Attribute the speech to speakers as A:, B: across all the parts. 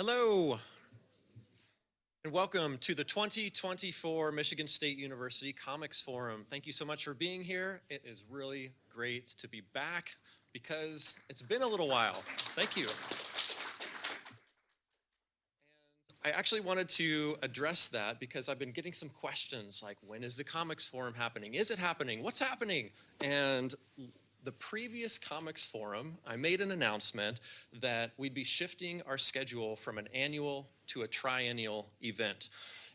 A: Hello, and welcome to the 2024 Michigan State University Comics Forum. Thank you so much for being here. It is really great to be back because it's been a little while. Thank you. I actually wanted to address that because I've been getting some questions like, when is the Comics Forum happening? Is it happening? What's happening? And the previous Comics Forum, I made an announcement that we'd be shifting our schedule from an annual to a triennial event.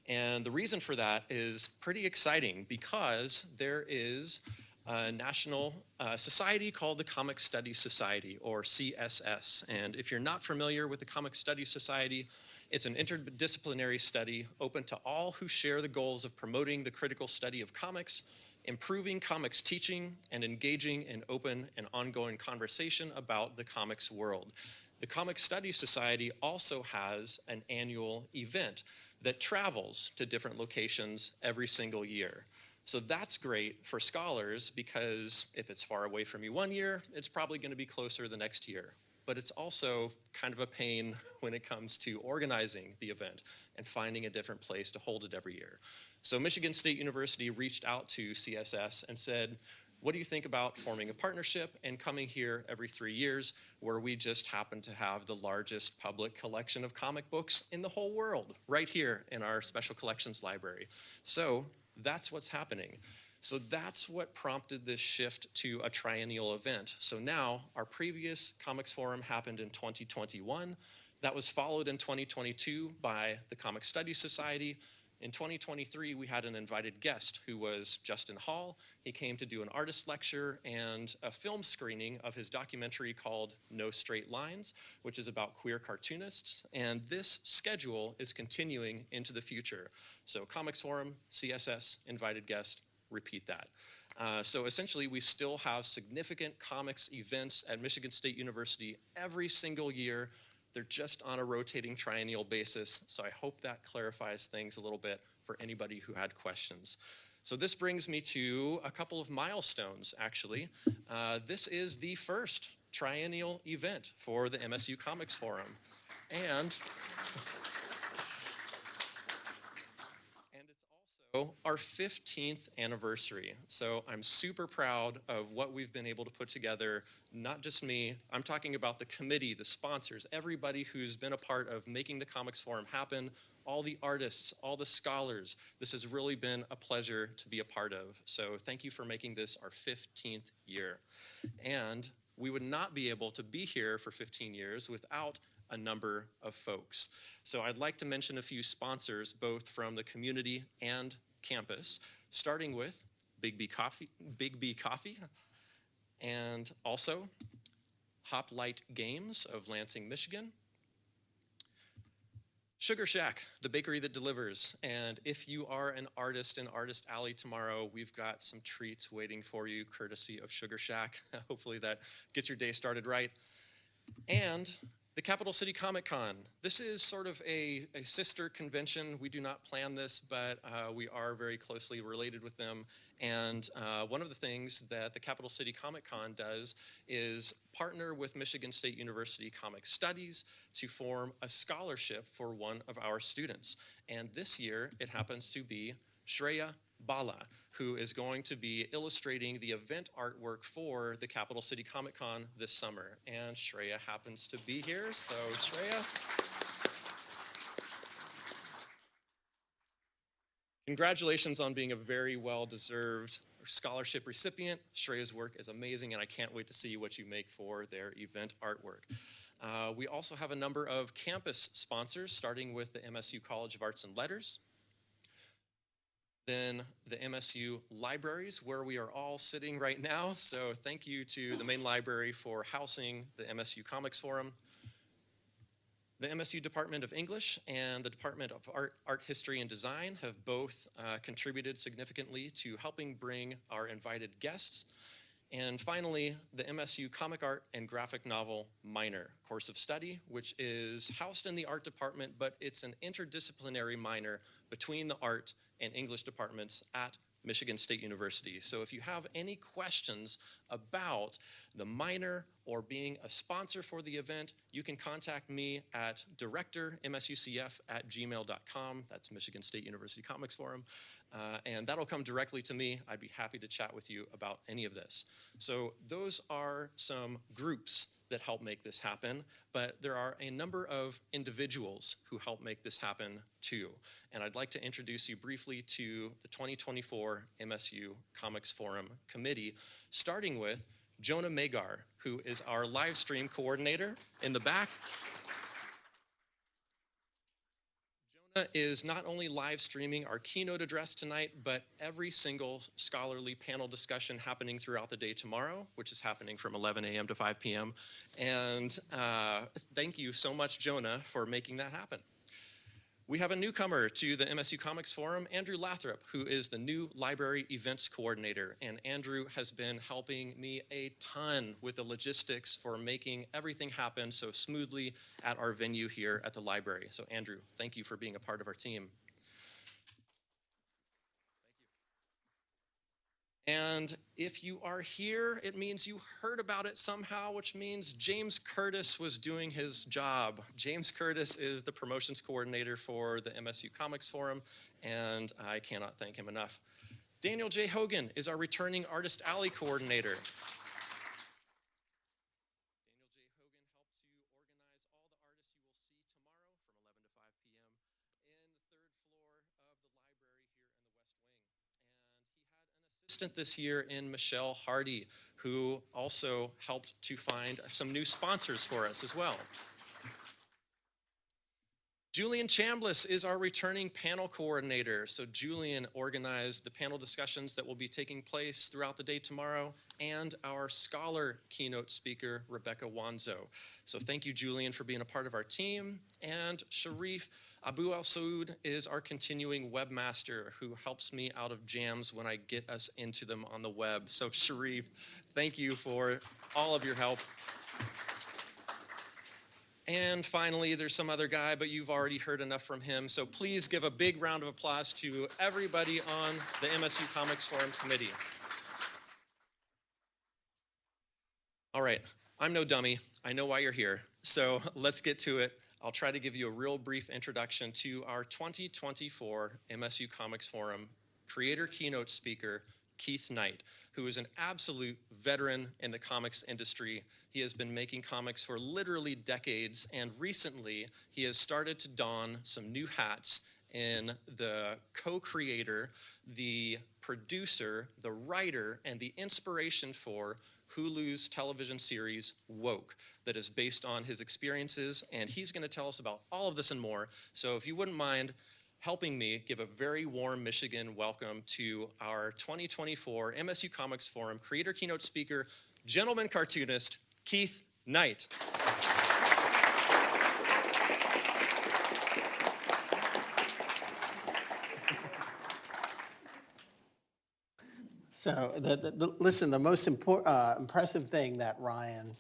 A: And the reason for that is pretty exciting because there is a national society called the Comic Studies Society, or CSS. And if you're not familiar with the Comic Studies Society, it's an interdisciplinary study open to all who share the goals of promoting the critical study of comics, improving comics teaching, and engaging in open and ongoing conversation about the comics world. The Comic Studies Society also has an annual event that travels to different locations every single year. So that's great for scholars because if it's far away from you one year, it's probably going to be closer the next year. But it's also kind of a pain when it comes to organizing the event and finding a different place to hold it every year. So Michigan State University reached out to CSS and said, what do you think about forming a partnership and coming here every 3 years, where we just happen to have the largest public collection of comic books in the whole world, right here in our special collections library. So that's what's happening. So that's what prompted this shift to a triennial event. So now our previous Comics Forum happened in 2021. That was followed in 2022 by the Comic Studies Society. In 2023, we had an invited guest who was Justin Hall. He came to do an artist lecture and a film screening of his documentary called No Straight Lines, which is about queer cartoonists. And this schedule is continuing into the future. So Comics Forum, CSS, invited guest, repeat that. So essentially, we still have significant comics events at Michigan State University every single year. They're just on a rotating triennial basis, so I hope that clarifies things a little bit for anybody who had questions. So this brings me to a couple of milestones, actually. This is the first triennial event for the MSU Comics Forum. And it's also our 15th anniversary. So I'm super proud of what we've been able to put together. Not just me, I'm talking about the committee, the sponsors, everybody who's been a part of making the Comics Forum happen, all the artists, all the scholars. This has really been a pleasure to be a part of. So thank you for making this our 15th year. And we would not be able to be here for 15 years without a number of folks. So I'd like to mention a few sponsors, both from the community and campus, starting with Big B Coffee, and also Hoplite Games of Lansing, Michigan, Sugar Shack, the bakery that delivers. And if you are an artist in Artist Alley tomorrow, we've got some treats waiting for you, courtesy of Sugar Shack. Hopefully that gets your day started right. And the Capital City Comic Con. This is sort of a sister convention. We do not plan this, but we are very closely related with them. And one of the things that the Capital City Comic Con does is partner with Michigan State University Comic Studies to form a scholarship for one of our students. And this year, it happens to be Shreya Bala, who is going to be illustrating the event artwork for the Capital City Comic Con this summer. And Shreya happens to be here, so Shreya. Congratulations on being a very well-deserved scholarship recipient. Shreya's work is amazing, and I can't wait to see what you make for their event artwork. We also have a number of campus sponsors, starting with the MSU College of Arts and Letters, then the MSU libraries, where we are all sitting right now. So thank you to the main library for housing the MSU Comics Forum. The MSU Department of English and the Department of Art History and Design have both contributed significantly to helping bring our invited guests. And finally, the MSU Comic Art and Graphic Novel Minor course of study, which is housed in the art department, but it's an interdisciplinary minor between the art and English departments at Michigan State University. So if you have any questions about the minor or being a sponsor for the event, you can contact me at director.msucf@gmail.com. That's Michigan State University Comics Forum. And that'll come directly to me. I'd be happy to chat with you about any of this. So those are some groups that help make this happen, but there are a number of individuals who help make this happen too. And I'd like to introduce you briefly to the 2024 MSU Comics Forum Committee, starting with Jonah Magar, who is our live stream coordinator in the back. Jonah is not only live streaming our keynote address tonight, but every single scholarly panel discussion happening throughout the day tomorrow, which is happening from 11 a.m. to 5 p.m. And thank you so much, Jonah, for making that happen. We have a newcomer to the MSU Comics Forum, Andrew Lathrop, who is the new library events coordinator. And Andrew has been helping me a ton with the logistics for making everything happen so smoothly at our venue here at the library. So Andrew, thank you for being a part of our team. And if you are here, it means you heard about it somehow, which means James Curtis was doing his job. James Curtis is the promotions coordinator for the MSU Comics Forum, and I cannot thank him enough. Daniel J. Hogan is our returning Artist Alley coordinator. This year in Michelle Hardy, who also helped to find some new sponsors for us as well. Julian Chambliss is our returning panel coordinator. So Julian organized the panel discussions that will be taking place throughout the day tomorrow, and our scholar keynote speaker, Rebecca Wanzo. So thank you, Julian, for being a part of our team. And Sharif Abu Al-Saud is our continuing webmaster who helps me out of jams when I get us into them on the web. So Sharif, thank you for all of your help. And finally, there's some other guy, but you've already heard enough from him. So please give a big round of applause to everybody on the MSU Comics Forum Committee. All right, I'm no dummy. I know why you're here. So let's get to it. I'll try to give you a real brief introduction to our 2024 MSU Comics Forum creator keynote speaker, Keith Knight, who is an absolute veteran in the comics industry. He has been making comics for literally decades, and recently he has started to don some new hats in the co-creator, the producer, the writer, and the inspiration for Hulu's television series Woke that is based on his experiences, and he's going to tell us about all of this and more. So if you wouldn't mind helping me give a very warm Michigan welcome to our 2024 MSU Comics Forum creator keynote speaker, gentleman cartoonist, Keith Knight.
B: So, listen, the most impressive thing that Ryan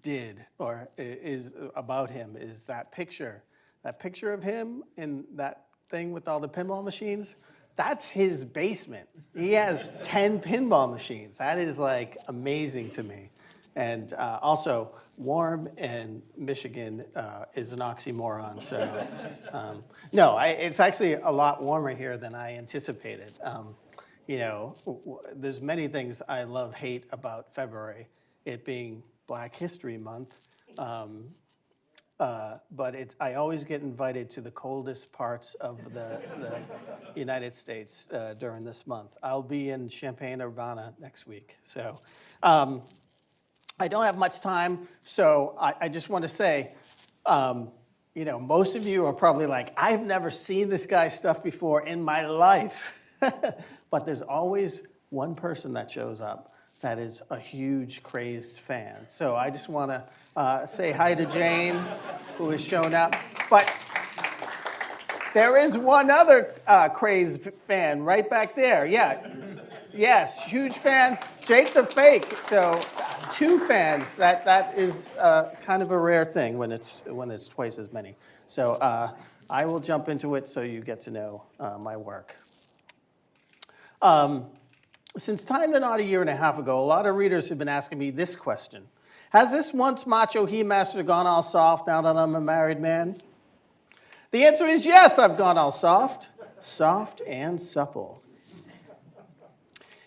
B: did, or is about him, is that picture of him in that thing with all the pinball machines. That's his basement. He has 10 pinball machines. That is like amazing to me. And also, warm and Michigan is an oxymoron. So, no, it's actually a lot warmer here than I anticipated. You know, there's many things I love, hate about February, it being Black History Month. But I always get invited to the coldest parts of the United States during this month. I'll be in Champaign-Urbana next week. So I don't have much time, so I just want to say, you know, most of you are probably like, I've never seen this guy's stuff before in my life. But there's always one person that shows up that is a huge, crazed fan. So I just want to say hi to Jane, who has shown up. But there is one other crazed fan right back there. Yeah, yes, huge fan, Jake the Fake. So 2 fans, that is kind of a rare thing when it's twice as many. So I will jump into it so you get to know my work. Since Time the Knot a year and a half ago, a lot of readers have been asking me this question. Has this once macho he-master gone all soft now that I'm a married man? The answer is yes, I've gone all soft. Soft and supple.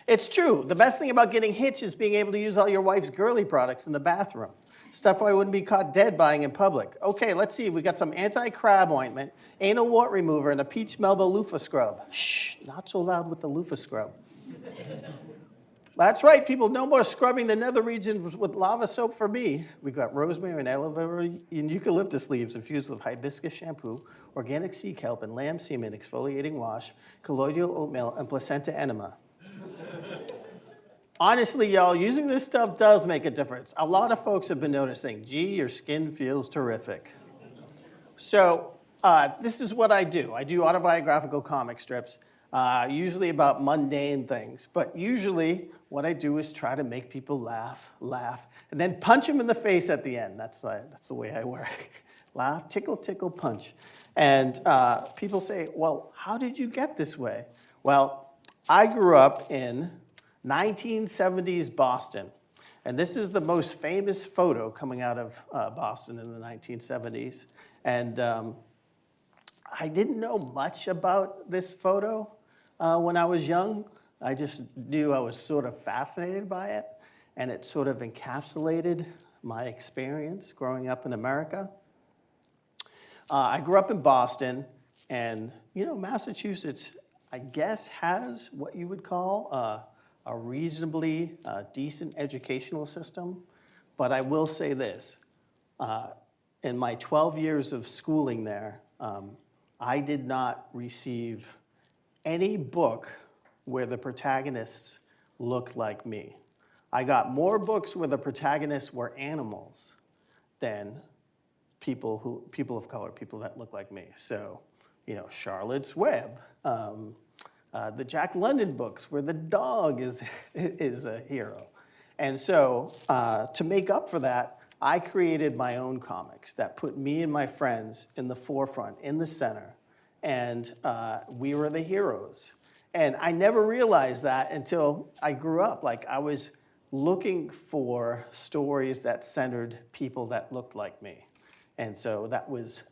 B: It's true. The best thing about getting hitched is being able to use all your wife's girly products in the bathroom. Stuff I wouldn't be caught dead buying in public. Okay, let's see. We got some anti-crab ointment, anal wart remover, and a peach melba loofah scrub. Shh, not so loud with the loofah scrub. That's right, people. No more scrubbing the nether regions with lava soap for me. We've got rosemary and aloe vera and eucalyptus leaves infused with hibiscus shampoo, organic sea kelp, and lamb semen exfoliating wash, colloidal oatmeal, and placenta enema. Honestly, y'all, using this stuff does make a difference. A lot of folks have been noticing, gee, your skin feels terrific. So this is what I do. I do autobiographical comic strips, usually about mundane things. But usually what I do is try to make people laugh, and then punch them in the face at the end. That's the way I work. Laugh, tickle, tickle, punch. And people say, well, how did you get this way? Well, I grew up in 1970s Boston. And this is the most famous photo coming out of Boston in the 1970s. And I didn't know much about this photo when I was young. I just knew I was sort of fascinated by it. And it sort of encapsulated my experience growing up in America. I grew up in Boston. And, Massachusetts, I guess, has what you would call a reasonably decent educational system. But I will say this, in my 12 years of schooling there, I did not receive any book where the protagonists looked like me. I got more books where the protagonists were animals than people of color, people that look like me. So, Charlotte's Web, the Jack London books where the dog is a hero. And so to make up for that, I created my own comics that put me and my friends in the forefront, in the center, and we were the heroes. And I never realized that until I grew up. Like, I was looking for stories that centered people that looked like me. And so that was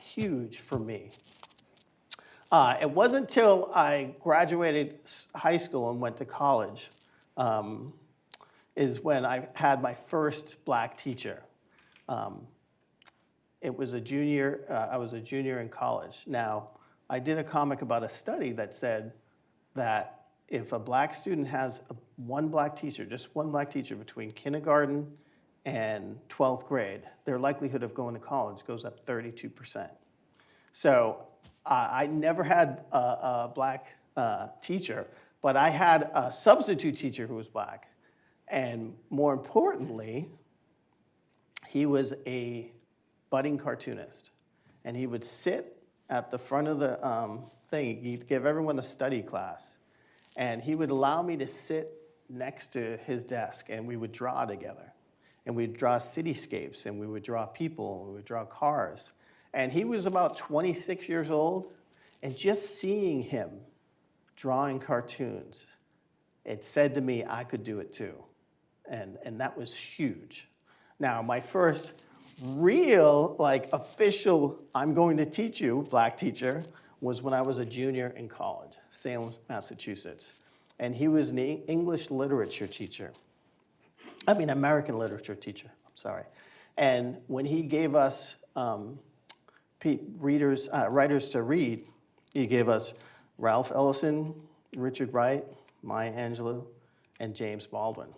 B: huge for me. It wasn't until I graduated high school and went to college is when I had my first black teacher. It was a junior, I was a junior in college. Now, I did a comic about a study that said that if a black student has one black teacher, just one black teacher between kindergarten and 12th grade, their likelihood of going to college goes up 32%. So I never had a black teacher, but I had a substitute teacher who was black. And more importantly, he was a budding cartoonist. And he would sit at the front of the thing. He'd give everyone a study class. And he would allow me to sit next to his desk, and we would draw together. And we'd draw cityscapes, and we would draw people, and we would draw cars. And he was about 26 years old, and just seeing him drawing cartoons, it said to me I could do it too. And that was huge. Now, my first real, official, I'm going to teach you, black teacher, was when I was a junior in college, Salem, Massachusetts. And he was an English literature teacher. American literature teacher, I'm sorry. And when he gave us writers to read, he gave us Ralph Ellison, Richard Wright, Maya Angelou, and James Baldwin.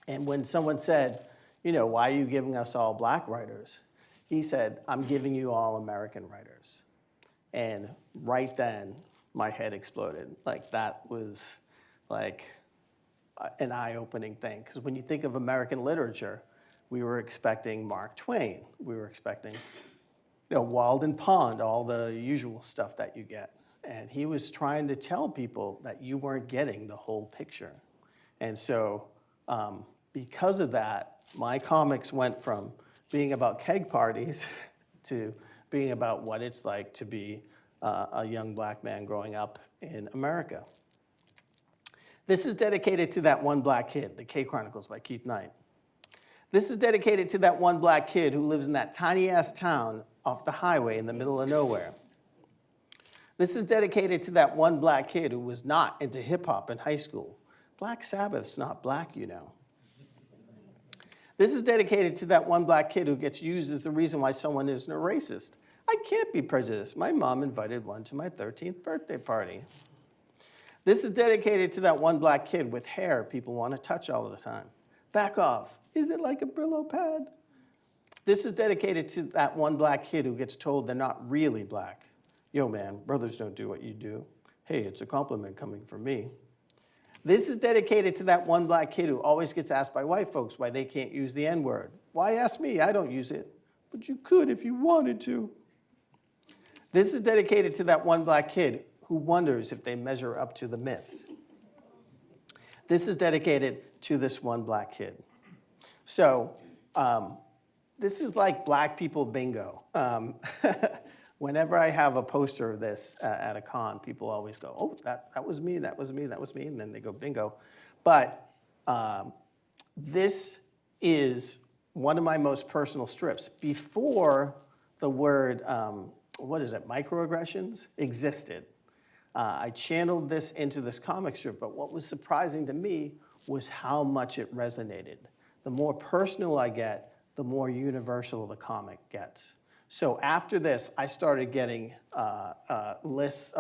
B: And when someone said, why are you giving us all black writers? He said, I'm giving you all American writers. And right then, my head exploded. That was an eye-opening thing. Because when you think of American literature, we were expecting Mark Twain. We were expecting, Walden Pond, all the usual stuff that you get. And he was trying to tell people that you weren't getting the whole picture. And so because of that, my comics went from being about keg parties to being about what it's like to be a young black man growing up in America. This is dedicated to that one black kid, The K Chronicles by Keith Knight. This is dedicated to that one black kid who lives in that tiny-ass town off the highway in the middle of nowhere. This is dedicated to that one black kid who was not into hip-hop in high school. Black Sabbath's not black, you know. This is dedicated to that one black kid who gets used as the reason why someone isn't a racist. I can't be prejudiced. My mom invited one to my 13th birthday party. This is dedicated to that one black kid with hair people want to touch all the time. Back off. Is it like a Brillo pad? This is dedicated to that one black kid who gets told they're not really black. Yo, man, brothers don't do what you do. Hey, it's a compliment coming from me. This is dedicated to that one black kid who always gets asked by white folks why they can't use the N-word. Why ask me? I don't use it. But you could if you wanted to. This is dedicated to that one black kid who wonders if they measure up to the myth. This is dedicated to this one black kid. So this is like black people bingo. Whenever I have a poster of this at a con, people always go, oh, that was me, that was me, that was me, and then they go bingo. But this is one of my most personal strips. Before the word, microaggressions existed, I channeled this into this comic strip, but what was surprising to me was how much it resonated. The more personal I get, the more universal the comic gets. So after this, I started getting lists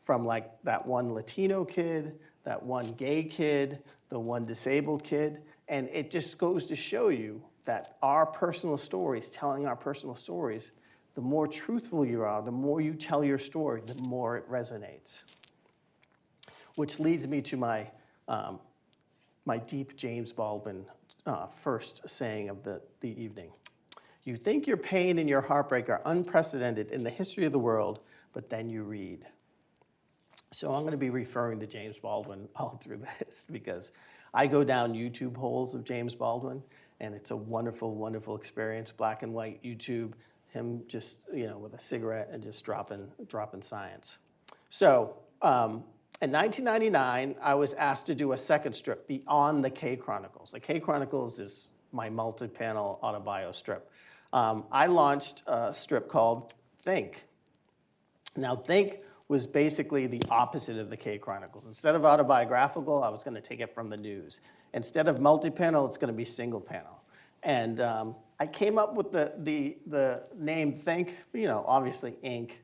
B: from like that one Latino kid, that one gay kid, the one disabled kid, and it just goes to show you that our personal stories, telling our personal stories, the more truthful you are, the more you tell your story, the more it resonates. Which leads me to my deep James Baldwin first saying of the evening. You think your pain and your heartbreak are unprecedented in the history of the world, but then you read. So I'm going to be referring to James Baldwin all through this because I go down YouTube holes of James Baldwin, and it's a wonderful, wonderful experience. Black and white YouTube, him just, with a cigarette and just dropping science. So in 1999, I was asked to do a second strip beyond the K Chronicles. The K Chronicles is my multi-panel autobio strip. I launched a strip called Think. Now, Think was basically the opposite of the K Chronicles. Instead of autobiographical, I was going to take it from the news. Instead of multi-panel, it's going to be single panel. And I came up with the name Think, obviously ink,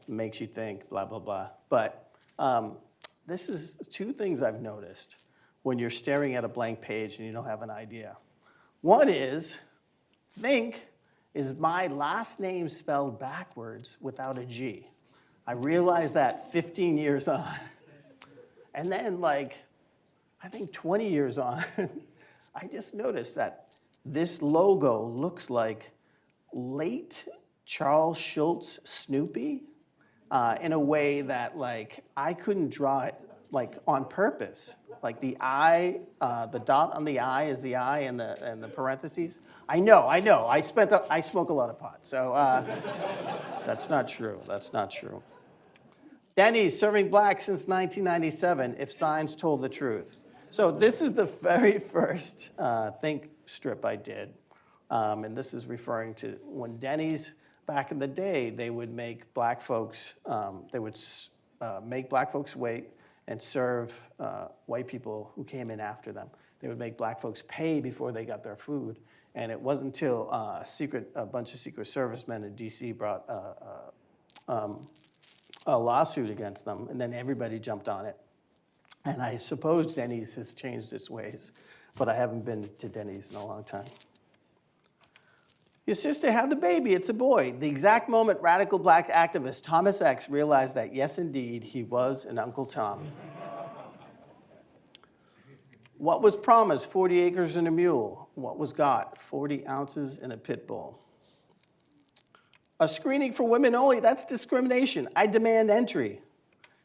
B: makes you think, blah, blah, blah. But this is two things I've noticed when you're staring at a blank page and you don't have an idea. One is, Think is my last name spelled backwards without a G. I realized that 15 years on. And then I think 20 years on, I just noticed that this logo looks like late Charles Schulz Snoopy in a way that I couldn't draw it on purpose. Like the I, the dot on the I is the I and the parentheses. I know. I smoke a lot of pot, so that's not true. That's not true. Denny's serving black since 1997. If signs told the truth. So this is the very first Think strip I did, and this is referring to when Denny's back in the day they would make black folks make black folks wait and serve white people who came in after them. They would make black folks pay before they got their food. And it wasn't until a bunch of Secret Servicemen in D.C. brought a lawsuit against them, and then everybody jumped on it. And I suppose Denny's has changed its ways, but I haven't been to Denny's in a long time. Your sister had the baby, it's a boy. The exact moment radical black activist Thomas X realized that, yes, indeed, he was an Uncle Tom. What was promised? 40 acres and a mule. What was got? 40 ounces and a pit bull. A screening for women only, that's discrimination. I demand entry.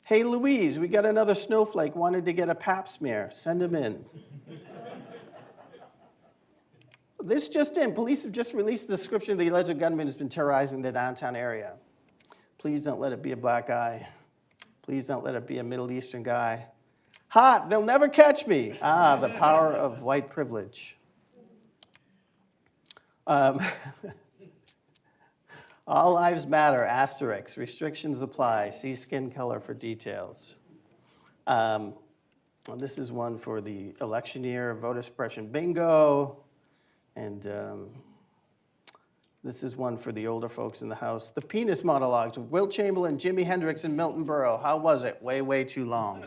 B: Hey, Louise, we got another snowflake wanted to get a pap smear. Send him in. This just in, police have just released the description of the alleged gunman who's been terrorizing the downtown area. Please don't let it be a black guy. Please don't let it be a Middle Eastern guy. Hot, they'll never catch me. Ah, the power of white privilege. Um, All lives matter, asterisk, restrictions apply, see skin color for details. Well, this is one for the election year, voter suppression bingo. And this is one for the older folks in the house. The penis monologues of Wilt Chamberlain, Jimi Hendrix, and Milton Berle. How was it? Way, way too long.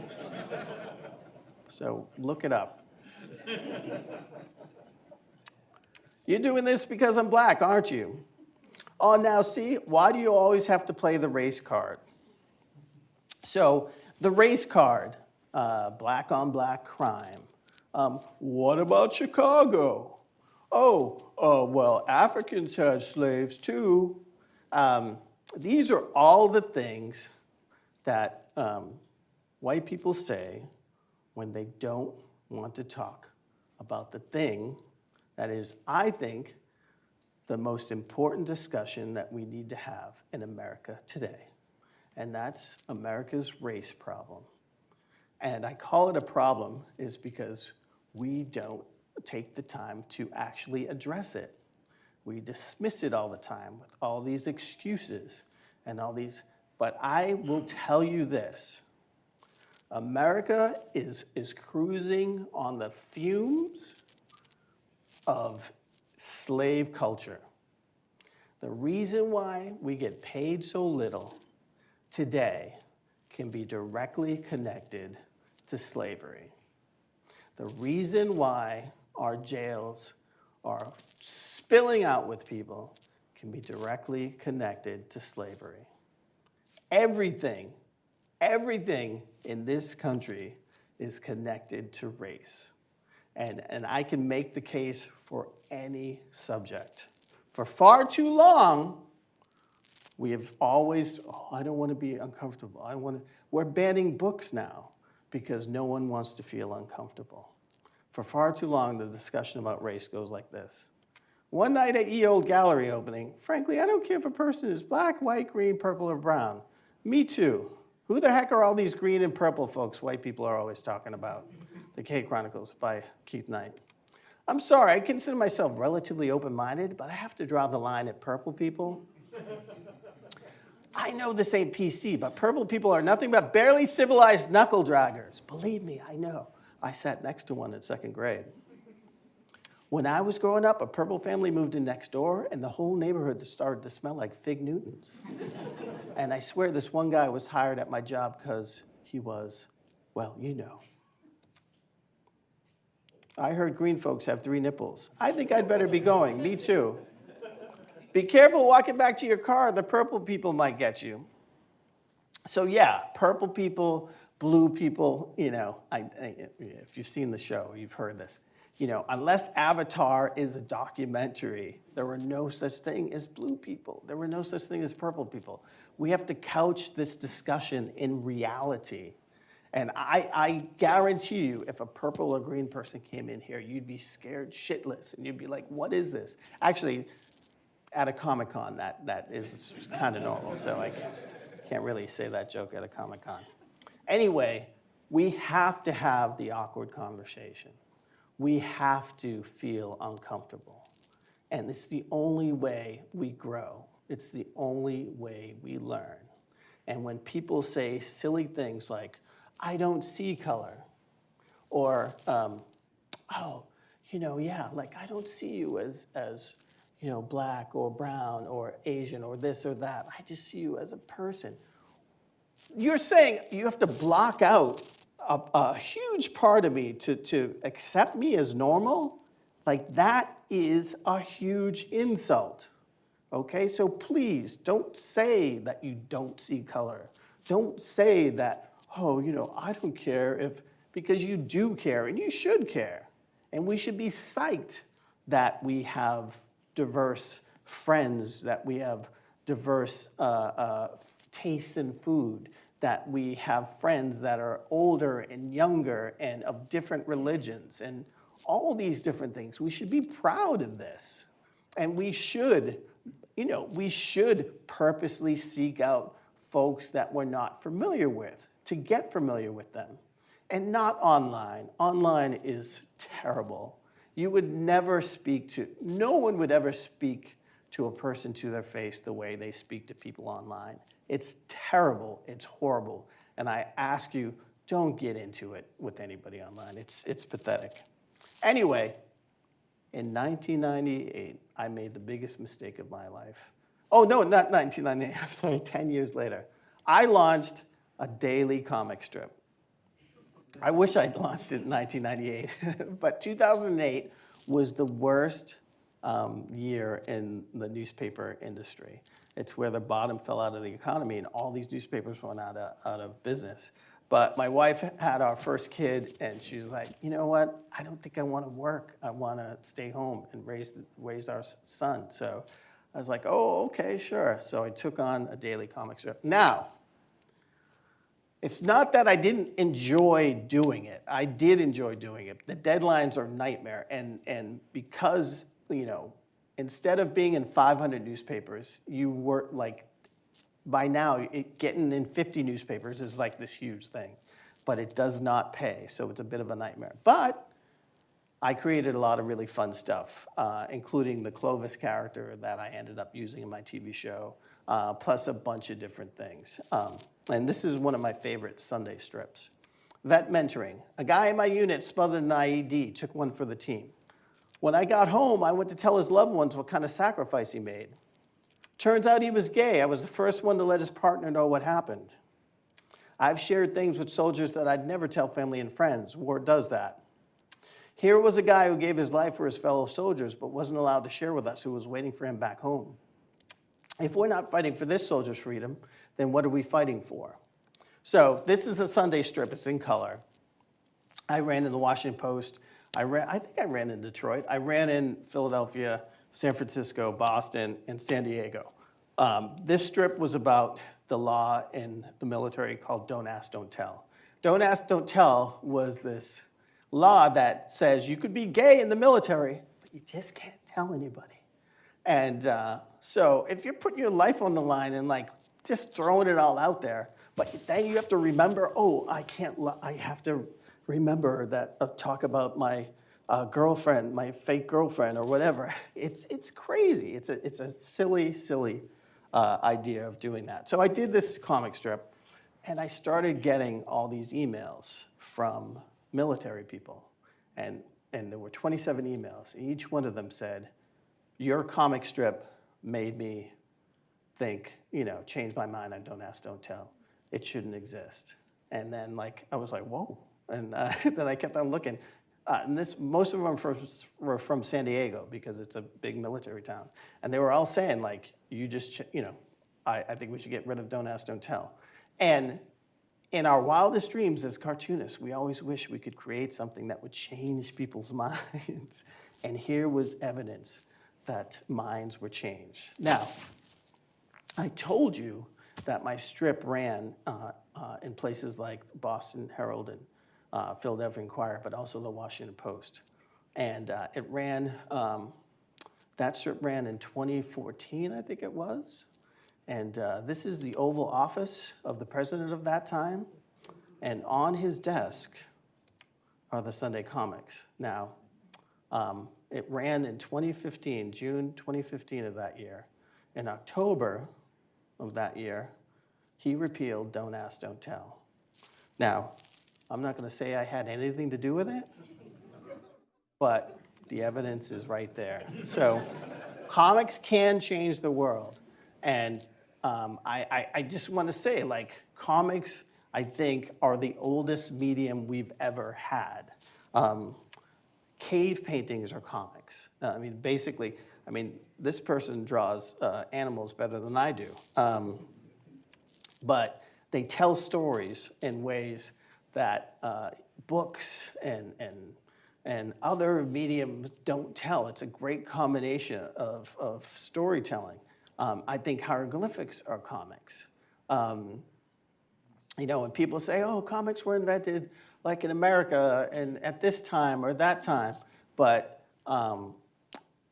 B: So look it up. You're doing this because I'm black, aren't you? Oh, now see, why do you always have to play the race card? So the race card, black on black crime. What about Chicago? Well, Africans had slaves too. These are all the things that white people say when they don't want to talk about the thing that is, I think, the most important discussion that we need to have in America today. And that's America's race problem. And I call it a problem is because we don't take the time to actually address it. We dismiss it all the time with all these excuses and all these, but I will tell you this. America is cruising on the fumes of slave culture. The reason why we get paid so little today can be directly connected to slavery. The reason why our jails are spilling out with people can be directly connected to slavery. Everything in this country is connected to race. And I can make the case for any subject. For far too long, we have always, I don't want to be uncomfortable. We're banning books now because no one wants to feel uncomfortable. For far too long, the discussion about race goes like this. One night at Ye Old Gallery opening, frankly, I don't care if a person is black, white, green, purple, or brown. Me too. Who the heck are all these green and purple folks white people are always talking about? The K Chronicles by Keith Knight. I'm sorry, I consider myself relatively open-minded, but I have to draw the line at purple people. I know this ain't PC, but purple people are nothing but barely civilized knuckle draggers. Believe me, I know. I sat next to one in second grade. When I was growing up, a purple family moved in next door, and the whole neighborhood started to smell like Fig Newtons. And I swear this one guy was hired at my job because he was, well, you know. I heard green folks have 3 nipples. I think I'd better be going. Me too. Be careful walking back to your car. The purple people might get you. So yeah, purple people, blue people, you know, if you've seen the show, you've heard this. You know, unless Avatar is a documentary, there were no such thing as blue people. There were no such thing as purple people. We have to couch this discussion in reality. And I guarantee you, if a purple or green person came in here, you'd be scared shitless. And you'd be like, what is this? Actually, at a Comic-Con, that is kind of normal. So I can't really say that joke at a Comic-Con. Anyway, we have to have the awkward conversation. We have to feel uncomfortable. And it's the only way we grow. It's the only way we learn. And when people say silly things like, I don't see color, or, oh, you know, yeah, like I don't see you as you know, black or brown or Asian or this or that. I just see you as a person. You're saying you have to block out a huge part of me to accept me as normal? Like that is a huge insult, okay? So please don't say that you don't see color. Don't say that, oh, you know, I don't care if, because you do care and you should care. And we should be psyched that we have diverse friends, that we have diverse tastes in food, that we have friends that are older and younger and of different religions and all these different things. We should be proud of this. And we should, you know, we should purposely seek out folks that we're not familiar with to get familiar with them. And not online. Online is terrible. You would never no one would ever speak to a person to their face the way they speak to people online. It's terrible, it's horrible. And I ask you, don't get into it with anybody online. It's pathetic. Anyway, in 1998, I made the biggest mistake of my life. Oh, no, not 1998, I'm sorry, 10 years later. I launched a daily comic strip. I wish I'd launched it in 1998, but 2008 was the worst year in the newspaper industry. It's where the bottom fell out of the economy and all these newspapers went out of business. But my wife had our first kid and she's like, you know what? I don't think I want to work. I want to stay home and raise our son. So I was like, oh, okay, sure. So I took on a daily comic strip. Now, it's not that I didn't enjoy doing it. I did enjoy doing it. The deadlines are a nightmare. And because, instead of being in 500 newspapers, you work like, by now, getting in 50 newspapers is like this huge thing. But it does not pay, so it's a bit of a nightmare. But I created a lot of really fun stuff, including the Clovis character that I ended up using in my TV show, plus a bunch of different things. And this is one of my favorite Sunday strips. Vet mentoring. A guy in my unit smothered an IED, took one for the team. When I got home, I went to tell his loved ones what kind of sacrifice he made. Turns out he was gay. I was the first one to let his partner know what happened. I've shared things with soldiers that I'd never tell family and friends. War does that. Here was a guy who gave his life for his fellow soldiers, but wasn't allowed to share with us, who was waiting for him back home. If we're not fighting for this soldier's freedom, then what are we fighting for? So this is a Sunday strip. It's in color. I ran in the Washington Post. I think I ran in Detroit. I ran in Philadelphia, San Francisco, Boston, and San Diego. This strip was about the law in the military called Don't Ask, Don't Tell. Don't Ask, Don't Tell was this law that says you could be gay in the military, but you just can't tell anybody. And so if you're putting your life on the line and like just throwing it all out there, but then you have to remember, oh, I have to remember that talk about my girlfriend, my fake girlfriend or whatever. It's crazy. It's a silly idea of doing that. So I did this comic strip and I started getting all these emails from military people. And there were 27 emails. Each one of them said, your comic strip made me think, change my mind on Don't Ask, Don't Tell. It shouldn't exist. And then I was like, whoa. And then I kept on looking. And most of them were from San Diego because it's a big military town. And they were all saying I think we should get rid of Don't Ask, Don't Tell. And in our wildest dreams as cartoonists, we always wish we could create something that would change people's minds. And here was evidence that minds were changed. Now, I told you that my strip ran in places like Boston Herald and Philadelphia Inquirer, but also the Washington Post. And it ran, that strip ran in 2014, I think it was. And this is the Oval Office of the president of that time. And on his desk are the Sunday comics. Now, it ran in 2015, June 2015 of that year. In October of that year, he repealed Don't Ask, Don't Tell. Now, I'm not going to say I had anything to do with it, but the evidence is right there. So comics can change the world. And I just want to say, comics, I think, are the oldest medium we've ever had. Cave paintings are comics. Basically, this person draws animals better than I do. But they tell stories in ways that books and other mediums don't tell. It's a great combination of storytelling. I think hieroglyphics are comics. When people say, oh, comics were invented like in America and at this time or that time, but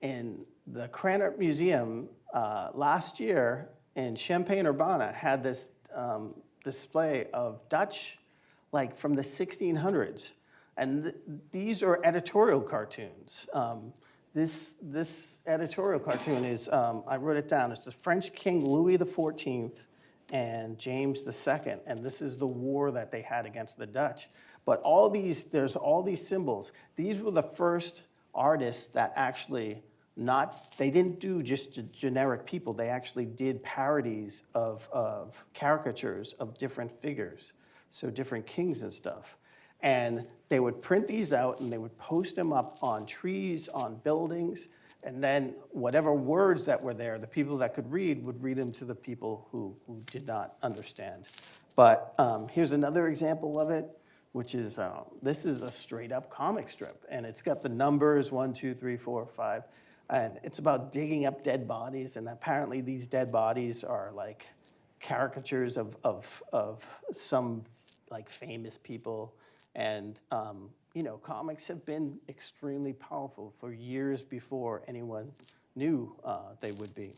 B: in the Cranach Museum last year in Champaign-Urbana had this display of Dutch like from the 1600s. And these are editorial cartoons. This editorial cartoon is, I wrote it down, it's the French King Louis XIV and James II, and this is the war that they had against the Dutch. But there's all these symbols. These were the first artists that actually they didn't do just generic people, they actually did parodies of caricatures of different figures, so different kings and stuff. And they would print these out and they would post them up on trees, on buildings, and then whatever words that were there, the people that could read would read them to the people who did not understand. But here's another example of it, which is, this is a straight up comic strip. And it's got the numbers 1, 2, 3, 4, 5. And it's about digging up dead bodies. And apparently these dead bodies are like caricatures of some like famous people. And, you know, comics have been extremely powerful for years before anyone knew they would be.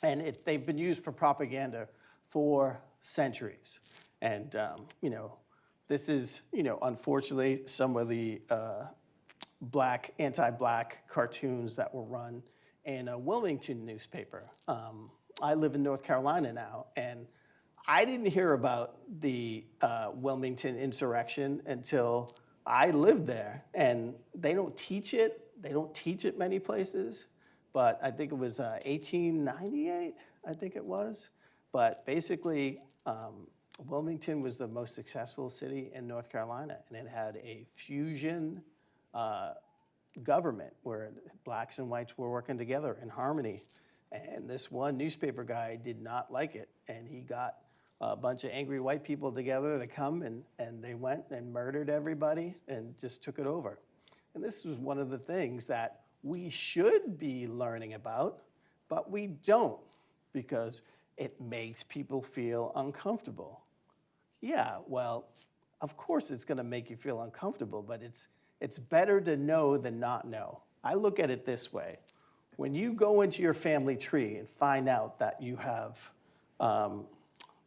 B: And they've been used for propaganda for centuries. And, you know, this is, you know, unfortunately, some of the anti-black cartoons that were run in a Wilmington newspaper. I live in North Carolina now, and I didn't hear about the Wilmington insurrection until I lived there, and they don't teach it. They don't teach it many places, but I think it was 1898, I think it was. But basically, Wilmington was the most successful city in North Carolina, and it had a fusion government where blacks and whites were working together in harmony. And this one newspaper guy did not like it, and he got a bunch of angry white people together to come, and they went and murdered everybody and just took it over. And this was one of the things that we should be learning about, but we don't, because it makes people feel uncomfortable. Yeah, well, of course it's gonna make you feel uncomfortable, but it's better to know than not know. I look at it this way. When you go into your family tree and find out that you have,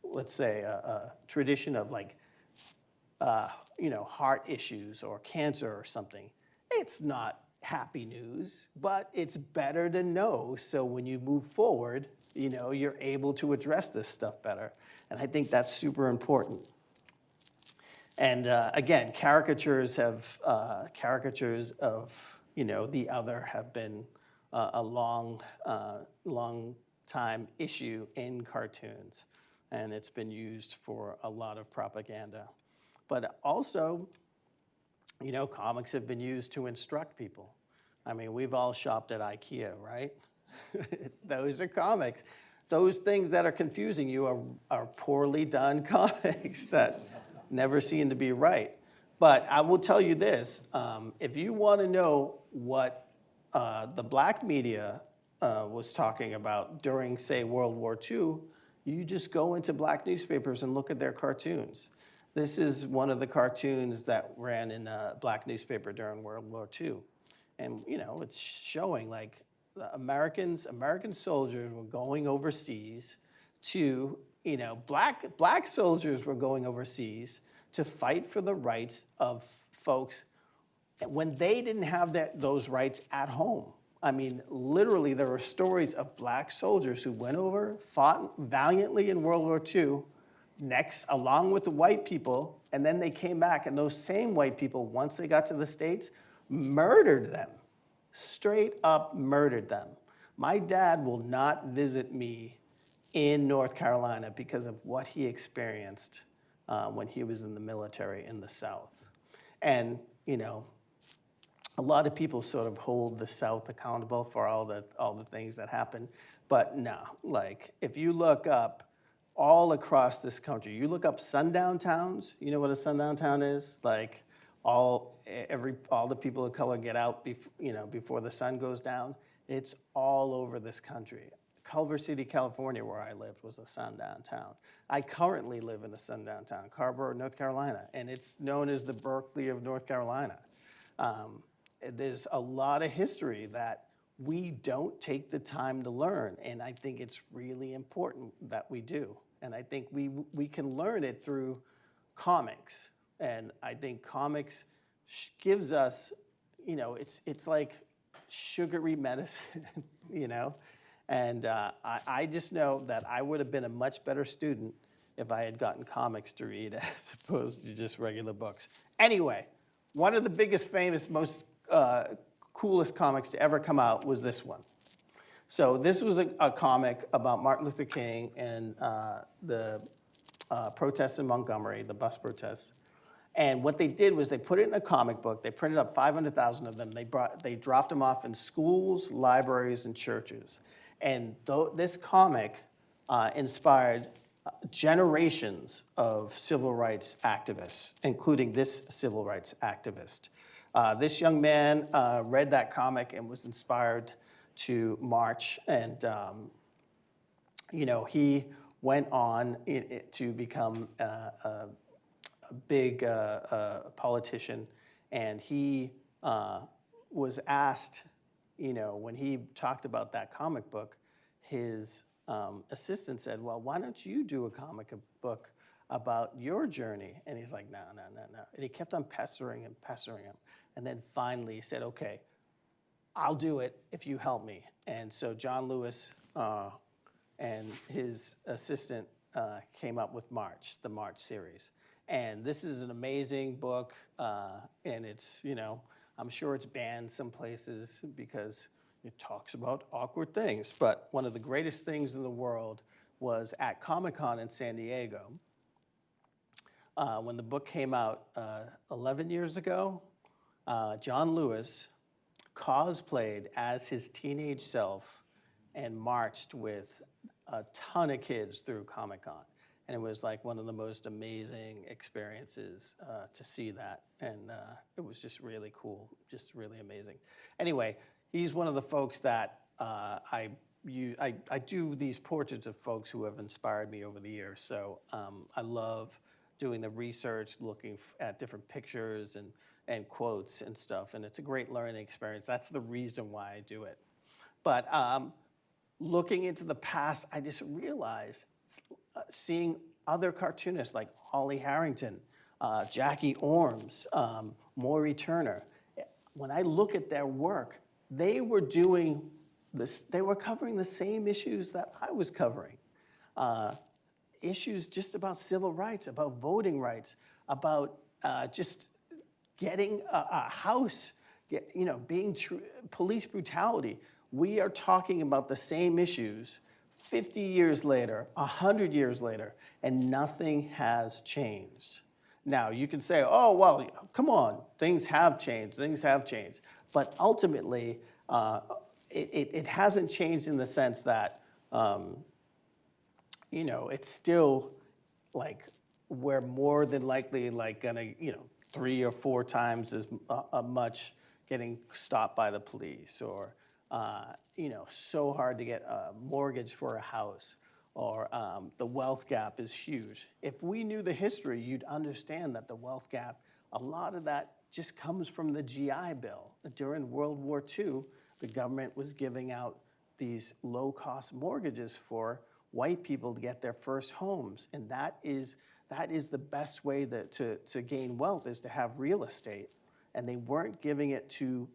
B: let's say, a tradition of like, you know, heart issues or cancer or something, it's not happy news, but it's better to know, so when you move forward, you know, you're able to address this stuff better. And I think that's super important. And again, caricatures of, you know, the other have been a long time issue in cartoons. And it's been used for a lot of propaganda. But also, you know, comics have been used to instruct people. I mean, we've all shopped at IKEA, right? Those are comics. Those things that are confusing you are poorly done comics that never seem to be right. But I will tell you this, if you want to know what the black media was talking about during, say, World War II, you just go into black newspapers and look at their cartoons. This is one of the cartoons that ran in a black newspaper during World War II. And, you know, it's showing like the American soldiers were going overseas to, you know, black soldiers were going overseas to fight for the rights of folks when they didn't have those rights at home. I mean, literally, there were stories of black soldiers who went over, fought valiantly in World War II, along with the white people, and then they came back, and those same white people, once they got to the States, murdered them, straight up murdered them. My dad will not visit me in North Carolina because of what he experienced when he was in the military in the South. And, you know, a lot of people sort of hold the South accountable for all the things that happen, but no, like if you look up all across this country, you look up sundown towns, you know what a sundown town is? Like all the people of color get out before the sun goes down. It's all over this country. Culver City, California, where I lived, was a sundown town. I currently live in a sundown town, Carrboro, North Carolina, and it's known as the Berkeley of North Carolina. There's a lot of history that we don't take the time to learn, and I think it's really important that we do. And I think we can learn it through comics. And I think comics gives us, it's like sugary medicine, you know? And I just know that I would have been a much better student if I had gotten comics to read as opposed to just regular books. Anyway, one of the biggest, famous, most coolest comics to ever come out was this one. So this was a comic about Martin Luther King and the protests in Montgomery, the bus protests. And what they did was they put it in a comic book. They printed up 500,000 of them. They dropped them off in schools, libraries, and churches. And this comic inspired generations of civil rights activists, including this civil rights activist. This young man read that comic and was inspired to march, and he went on to become a big politician, and he was asked, when he talked about that comic book, his assistant said, well, why don't you do a comic book about your journey? And he's like, no. And he kept on pestering him. And then finally he said, okay, I'll do it if you help me. And so John Lewis and his assistant came up with March, the March series. And this is an amazing book, and it's, I'm sure it's banned some places because it talks about awkward things. But one of the greatest things in the world was at Comic-Con in San Diego. When the book came out 11 years ago, John Lewis cosplayed as his teenage self and marched with a ton of kids through Comic-Con. And it was like one of the most amazing experiences to see that. And it was just really cool, just really amazing. Anyway, he's one of the folks that I do these portraits of folks who have inspired me over the years. So I love doing the research, looking at different pictures and quotes and stuff. And it's a great learning experience. That's the reason why I do it. But looking into the past, I just realized seeing other cartoonists like Holly Harrington, Jackie Orms, Maury Turner. When I look at their work, they were doing this, they were covering the same issues that I was covering. Issues just about civil rights, about voting rights, about just getting a house, police brutality. We are talking about the same issues 50 years later, 100 years later, and nothing has changed. Now, you can say, oh, well, come on, things have changed. But ultimately, it hasn't changed in the sense that, it's still like we're more than likely gonna, 3 or 4 times as much getting stopped by the police, or so hard to get a mortgage for a house, or the wealth gap is huge. If we knew the history, you'd understand that the wealth gap, a lot of that just comes from the GI Bill. During World War II, the government was giving out these low-cost mortgages for white people to get their first homes, and that is the best way to gain wealth, is to have real estate, and they weren't giving it to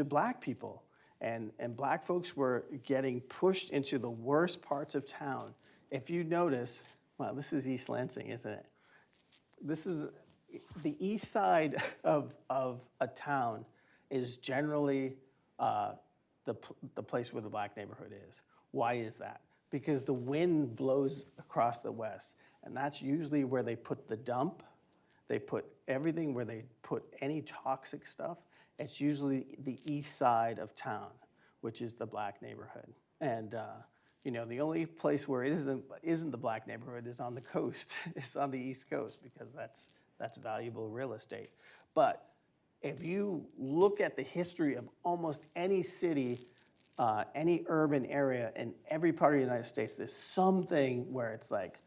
B: black people. And black folks were getting pushed into the worst parts of town. If you notice, well, this is East Lansing, isn't it? This is the east side of a town is generally the place where the black neighborhood is. Why is that? Because the wind blows across the west, and that's usually where they put the dump. They put everything where they put any toxic stuff. It's usually the east side of town, which is the black neighborhood. And the only place where it isn't the black neighborhood is on the coast. It's on the East Coast, because that's valuable real estate. But if you look at the history of almost any city, any urban area in every part of the United States, there's something where it's like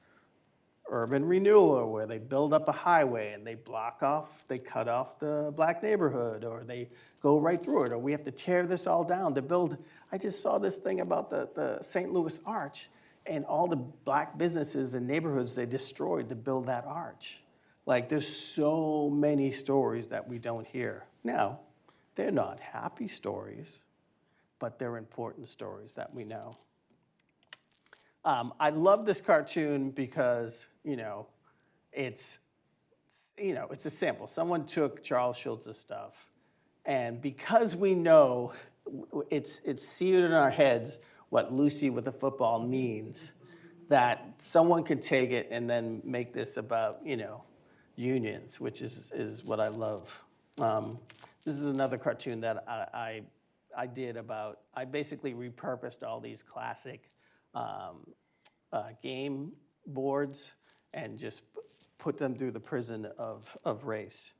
B: urban renewal, or where they build up a highway and they cut off the black neighborhood, or they go right through it, or we have to tear this all down to build. I just saw this thing about the St. Louis Arch, and all the black businesses and neighborhoods they destroyed to build that arch. Like, there's so many stories that we don't hear. Now, they're not happy stories, but they're important stories that we know. I love this cartoon because, it's it's a sample. Someone took Charles Schultz's stuff, and because we know it's seared in our heads what Lucy with a football means, that someone could take it and then make this about, unions, which is what I love. This is another cartoon that I did about, I basically repurposed all these classic game boards and just put them through the prison of race.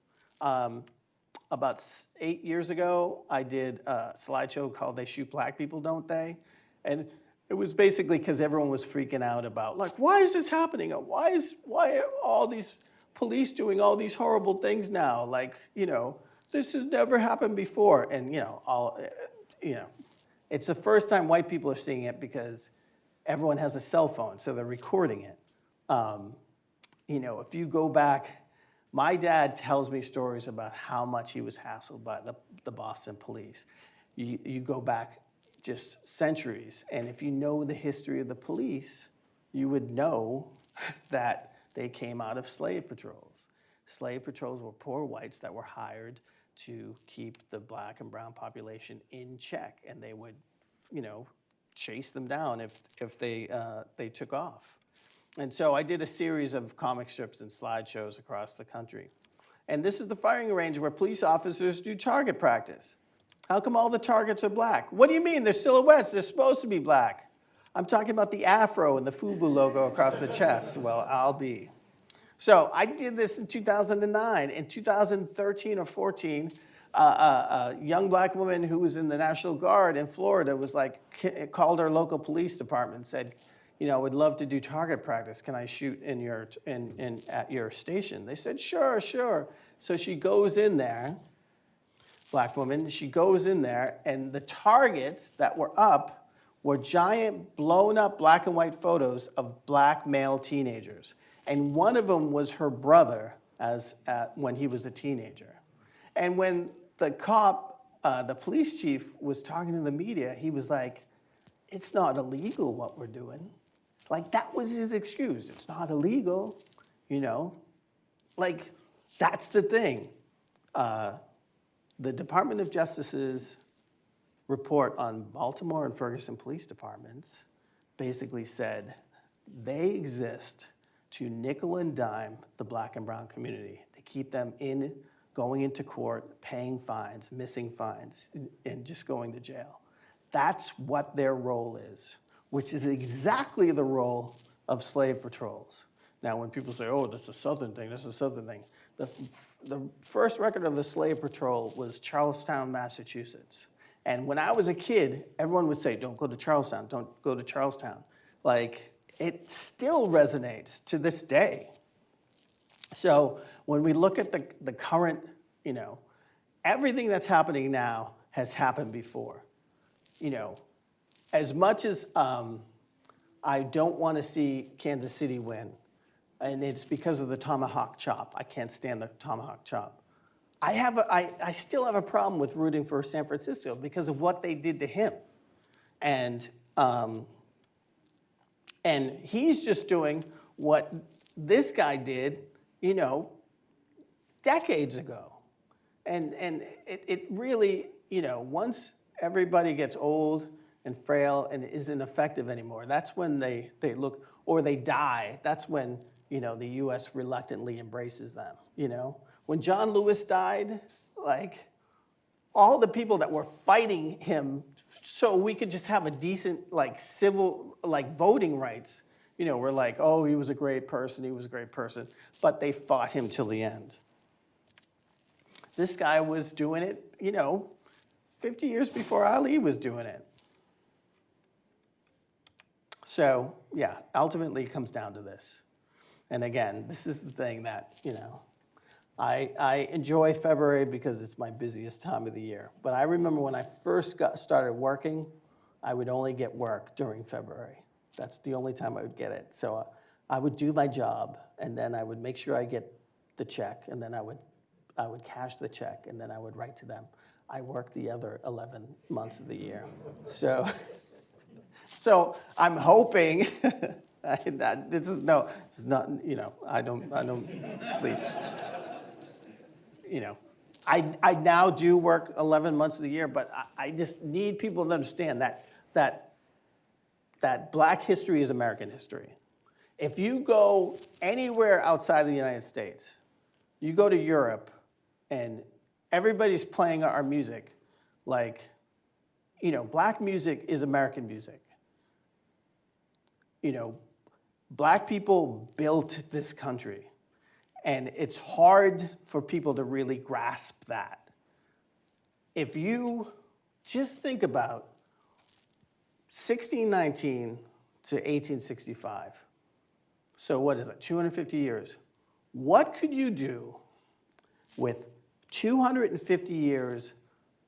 B: About 8 years ago, I did a slideshow called They Shoot Black People, Don't They? And it was basically because everyone was freaking out about, like, why is this happening? Why are all these police doing all these horrible things now? Like, this has never happened before. And, it's the first time white people are seeing it because everyone has a cell phone, so they're recording it. If you go back, my dad tells me stories about how much he was hassled by the Boston police. You go back just centuries, and if you know the history of the police, you would know that they came out of slave patrols. Slave patrols were poor whites that were hired to keep the black and brown population in check, and they would, chase them down if they took off. And so I did a series of comic strips and slideshows across the country. And this is the firing range where police officers do target practice. How come all the targets are black? What do you mean? They're silhouettes. They're supposed to be black. I'm talking about the afro and the FUBU logo across the chest. Well, I'll be. So I did this in 2009. In 2013 or 14, a young black woman who was in the National Guard in Florida was called her local police department and said, I would love to do target practice. Can I shoot at your station? They said, sure. So she goes in there, black woman, she goes in there, and the targets that were up were giant blown up black and white photos of black male teenagers. And one of them was her brother when he was a teenager. And when the cop, the police chief, was talking to the media, he was like, it's not illegal what we're doing. Like, that was his excuse. It's not illegal, Like, that's the thing. The Department of Justice's report on Baltimore and Ferguson police departments basically said they exist to nickel and dime the black and brown community, to keep them going into court, paying fines, missing fines, and just going to jail. That's what their role is, which is exactly the role of slave patrols. Now, when people say, oh, that's a Southern thing, the first record of the slave patrol was Charlestown, Massachusetts. And when I was a kid, everyone would say, don't go to Charlestown, don't go to Charlestown. Like, it still resonates to this day. So when we look at the current, everything that's happening now has happened before. As much as I don't want to see Kansas City win, and it's because of the tomahawk chop. I can't stand the tomahawk chop. I still have a problem with rooting for San Francisco because of what they did to him. And he's just doing what this guy did, decades ago. And it really, once everybody gets old and frail and isn't effective anymore, that's when they look, or they die, that's when, the U.S. reluctantly embraces them, When John Lewis died, all the people that were fighting him so we could just have a decent, civil, voting rights, were like, oh, he was a great person, but they fought him till the end. This guy was doing it, 50 years before Ali was doing it. So, yeah, ultimately it comes down to this. And again, this is the thing that, I enjoy February because it's my busiest time of the year. But I remember when I first started working, I would only get work during February. That's the only time I would get it. So I would do my job, and then I would make sure I get the check, and then I would cash the check, and then I would write to them. I worked the other 11 months of the year. So, so I'm hoping that this is not, I don't, please. I now do work 11 months of the year, but I just need people to understand that Black history is American history. If you go anywhere outside of the United States, you go to Europe, and everybody's playing our music like, Black music is American music. Black people built this country. And it's hard for people to really grasp that. If you just think about 1619 to 1865, so what is it, 250 years? What could you do with 250 years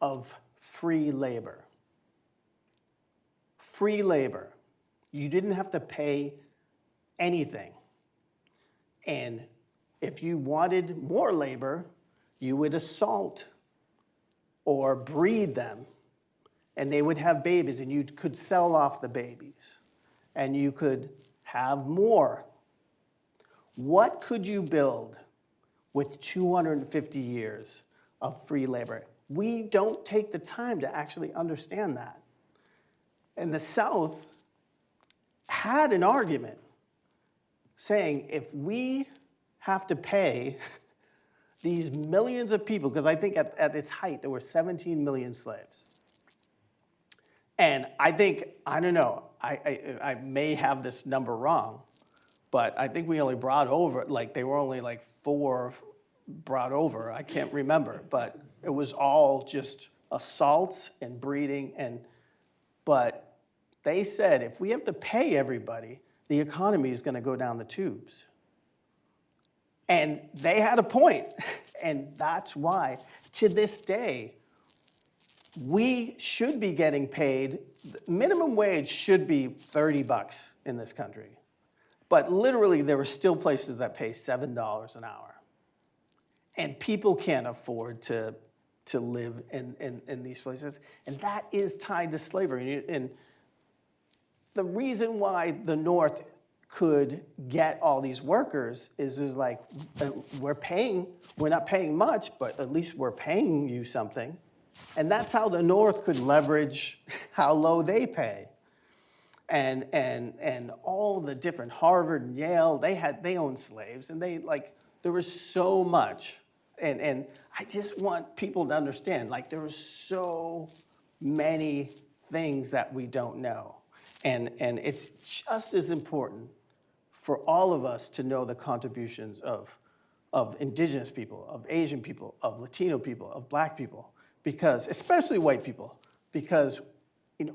B: of free labor? Free labor. You didn't have to pay anything. And if you wanted more labor, you would assault or breed them, and they would have babies, and you could sell off the babies, and you could have more. What could you build with 250 years of free labor? We don't take the time to actually understand that. And the South had an argument saying, if we have to pay these millions of people, because I think at its height there were 17 million slaves. And I think, I don't know, I may have this number wrong, but I think we only brought over, they were only 4 brought over, I can't remember, but it was all just assaults and breeding, but they said if we have to pay everybody, the economy is going to go down the tubes. And they had a point, and that's why, to this day, we should be getting paid, minimum wage should be $30 in this country. But literally, there are still places that pay $7 an hour. And people can't afford to live in these places, and that is tied to slavery. And the reason why the North could get all these workers is we're not paying much, but at least we're paying you something. And that's how the North could leverage how low they pay. And all the different Harvard and Yale, they owned slaves, and there was so much. And I just want people to understand, there are so many things that we don't know. And it's just as important for all of us to know the contributions of indigenous people, of Asian people, of Latino people, of Black people, because, especially white people, because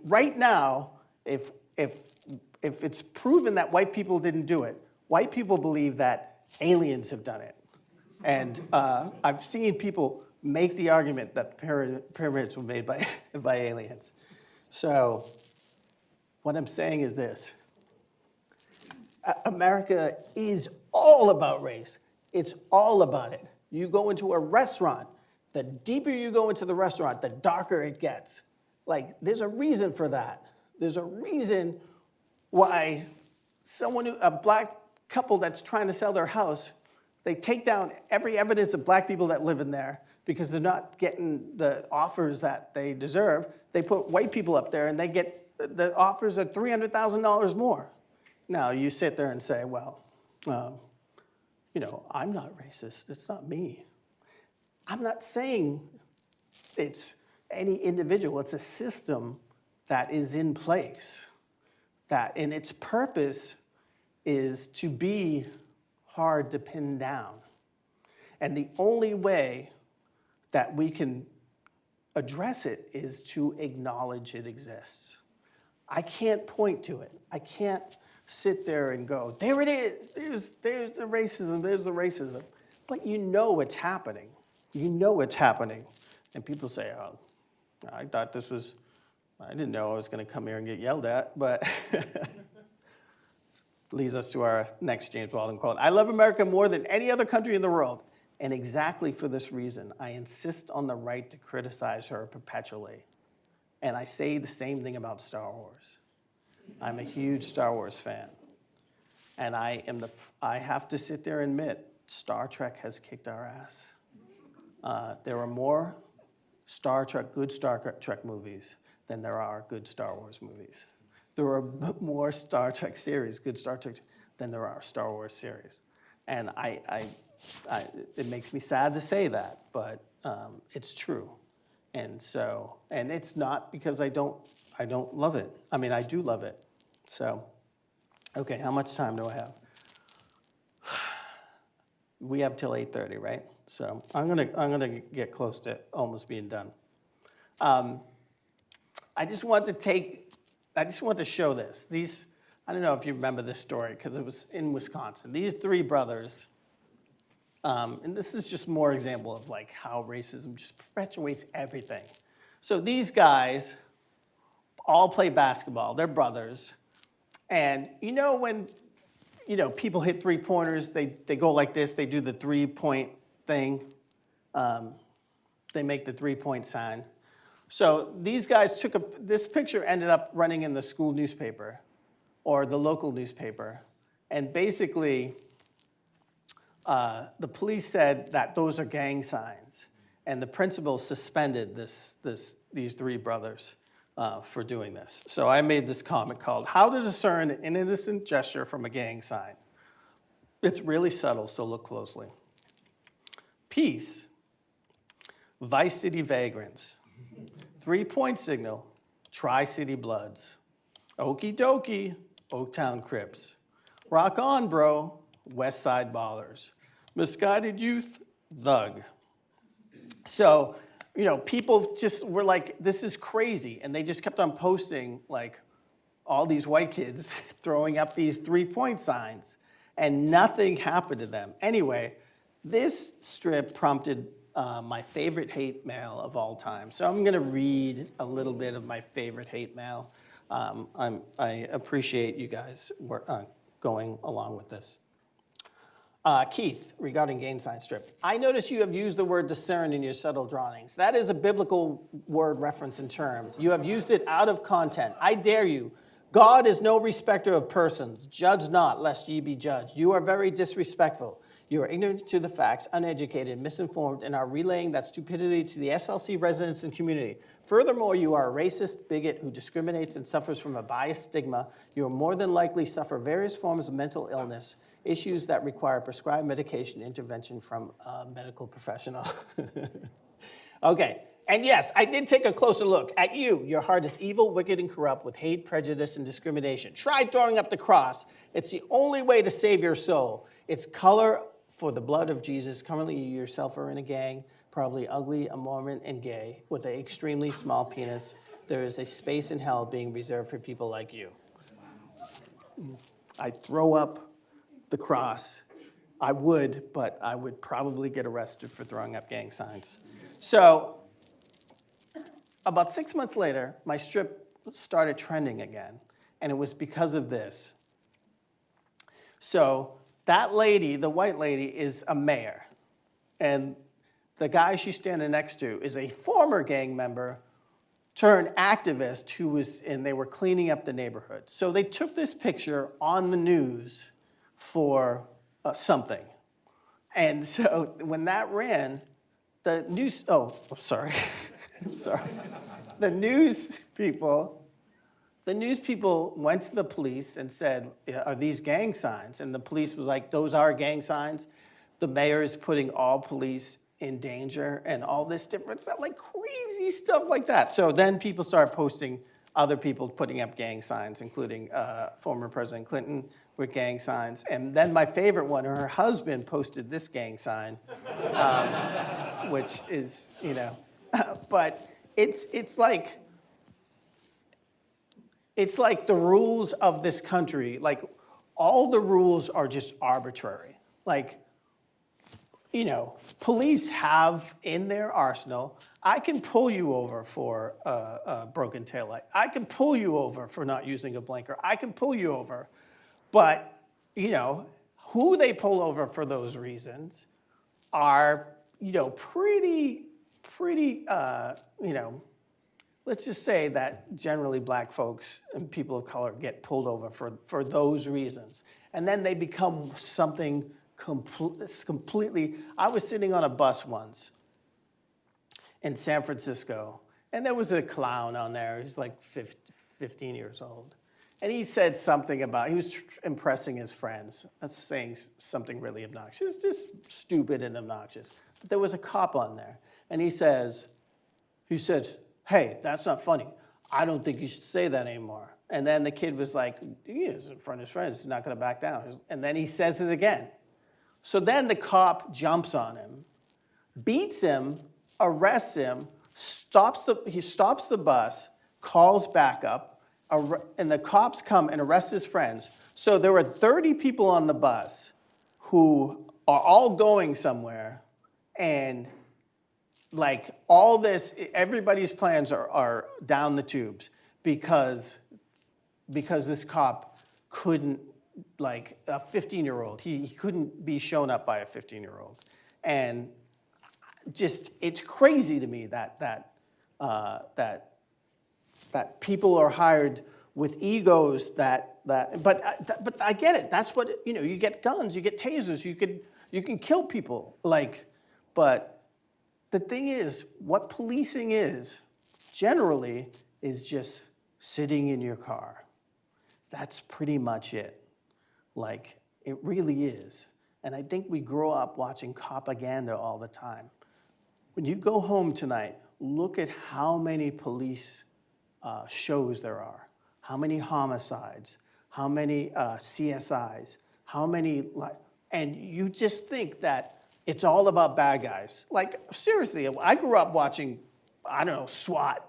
B: right now, if it's proven that white people didn't do it, white people believe that aliens have done it. And I've seen people make the argument that pyramids were made by aliens. So what I'm saying is this. America is all about race. It's all about it. You go into a restaurant, the deeper you go into the restaurant, the darker it gets. There's a reason for that. There's a reason why a Black couple that's trying to sell their house, they take down every evidence of Black people that live in there because they're not getting the offers that they deserve. They put white people up there, and they get the offers at $300,000 more. Now, you sit there and say, well, I'm not racist. It's not me. I'm not saying it's any individual. It's a system that is in place, and its purpose is to be hard to pin down. And the only way that we can address it is to acknowledge it exists. I can't point to it. I can't sit there and go, there it is. There's the racism. There's the racism. But it's happening. It's happening. And people say, oh, I didn't know I was going to come here and get yelled at. But leads us to our next James Baldwin quote. I love America more than any other country in the world, and exactly for this reason, I insist on the right to criticize her perpetually. And I say the same thing about Star Wars. I'm a huge Star Wars fan. And I have to sit there and admit, Star Trek has kicked our ass. There are more good Star Trek movies than there are good Star Wars movies. There are more Star Trek series, good Star Trek, than there are Star Wars series. And it makes me sad to say that, but it's true. And it's not because I don't love it. I mean, I do love it. So, okay, how much time do I have? We have till 8:30, right? So I'm gonna get close to almost being done. I just want to show this. I don't know if you remember this story because it was in Wisconsin. These three brothers, and this is just more example of like how racism just perpetuates everything. So these guys all play basketball. They're brothers. And when people hit three-pointers, they go like this. They do the three-point thing. They make the three-point sign. So these guys this picture ended up running in the school newspaper or the local newspaper. And basically, the police said that those are gang signs. And the principal suspended these three brothers for doing this. So I made this comic called How to Discern an Innocent Gesture from a Gang Sign. It's really subtle, so look closely. Peace, Vice City Vagrants, three-point signal, Tri-City Bloods, Okie dokie, Oaktown Crips, rock on, bro, West Side Ballers, misguided youth, thug. So, people just were like, this is crazy. And they just kept on posting, like, all these white kids throwing up these three-point signs. And nothing happened to them. Anyway, this strip prompted my favorite hate mail of all time. So I'm going to read a little bit of my favorite hate mail. I appreciate you guys going along with this. Keith, regarding gang sign strip. I notice you have used the word discern in your subtle drawings. That is a biblical word reference and term. You have used it out of content. I dare you. God is no respecter of persons. Judge not, lest ye be judged. You are very disrespectful. You are ignorant to the facts, uneducated, misinformed, and are relaying that stupidity to the SLC residents and community. Furthermore, you are a racist bigot who discriminates and suffers from a biased stigma. You will more than likely suffer various forms of mental illness, issues that require prescribed medication intervention from a medical professional. Okay, and yes, I did take a closer look at you. Your heart is evil, wicked, and corrupt with hate, prejudice, and discrimination. Try throwing up the cross. It's the only way to save your soul. It's color for the blood of Jesus. Currently, you yourself are in a gang, probably ugly, a Mormon, and gay, with an extremely small penis. There is a space in hell being reserved for people like you. I throw up the cross. I would, but I would probably get arrested for throwing up gang signs. So about 6 months later, my strip started trending again, and it was because of this. So that lady, the white lady, is a mayor, and the guy she's standing next to is a former gang member turned activist and they were cleaning up the neighborhood. So they took this picture on the news for something. And so when that ran, the news, I'm sorry. The news people went to the police and said, are these gang signs? And the police was like, those are gang signs. The mayor is putting all police in danger and all this different stuff, like crazy stuff like that. So then people started posting other people putting up gang signs, including former President Clinton with gang signs. And then my favorite one, her husband posted this gang sign, which is, but it's like the rules of this country, like all the rules are just arbitrary. Like, police have in their arsenal, I can pull you over for a broken taillight. I can pull you over for not using a blinker. I can pull you over, but who they pull over for those reasons are, pretty, let's just say that generally black folks and people of color get pulled over for those reasons. And then they become something completely. I was sitting on a bus once in San Francisco, and there was a clown on there. He's like 15 years old. And he said something he was impressing his friends, saying something really obnoxious, just stupid and obnoxious. But there was a cop on there, and he said, hey, that's not funny. I don't think you should say that anymore. And then the kid was like, he is in front of his friends, he's not gonna back down. And then he says it again. So then the cop jumps on him, beats him, arrests him, he stops the bus, calls backup, and the cops come and arrest his friends. So there were 30 people on the bus who are all going somewhere, and like all this, everybody's plans are down the tubes because this cop couldn't, like a 15-year-old, he couldn't be shown up by a 15-year-old. And just, it's crazy to me that people are hired with egos but I get it. That's what, you get guns, you get tasers, you can kill people. But the thing is, what policing is, generally, is just sitting in your car. That's pretty much it. It really is. And I think we grow up watching propaganda all the time. When you go home tonight, look at how many police shows there are, how many homicides, how many CSIs, how many, and you just think that it's all about bad guys. Seriously, I grew up watching, I don't know, SWAT,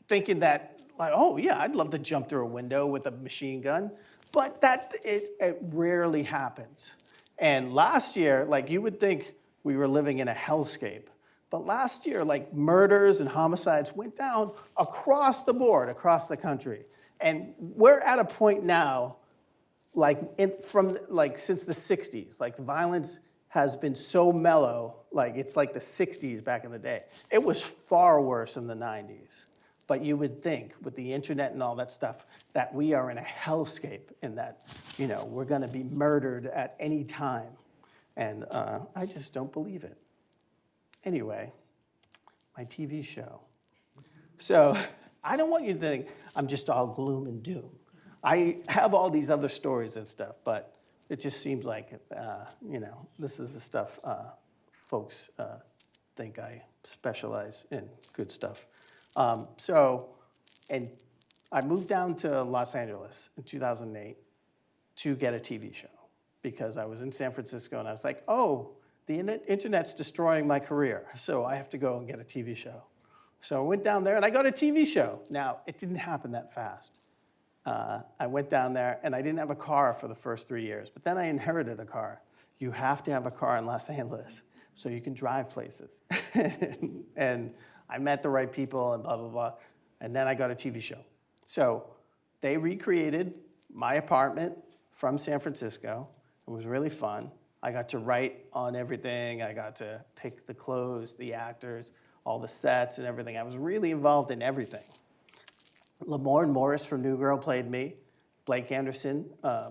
B: thinking that, oh yeah, I'd love to jump through a window with a machine gun, but it rarely happens. And last year, you would think we were living in a hellscape. But last year, murders and homicides went down across the board, across the country. And we're at a point now, since the 60s, the violence has been so mellow, it's like the 60s back in the day. It was far worse in the 90s. But you would think, with the internet and all that stuff, that we are in a hellscape and that, we're gonna be murdered at any time. And I just don't believe it. Anyway, my TV show. So I don't want you to think I'm just all gloom and doom. I have all these other stories and stuff, but it just seems like, this is the stuff folks think I specialize in good stuff. And I moved down to Los Angeles in 2008 to get a TV show because I was in San Francisco and I was like, oh, the internet's destroying my career, so I have to go and get a TV show. So I went down there and I got a TV show. Now, it didn't happen that fast. I went down there and I didn't have a car for the first 3 years, but then I inherited a car. You have to have a car in Los Angeles so you can drive places. And I met the right people and blah, blah, blah. And then I got a TV show. So they recreated my apartment from San Francisco. It was really fun. I got to write on everything. I got to pick the clothes, the actors, all the sets and everything. I was really involved in everything. Lamorne Morris from New Girl played me. Blake Anderson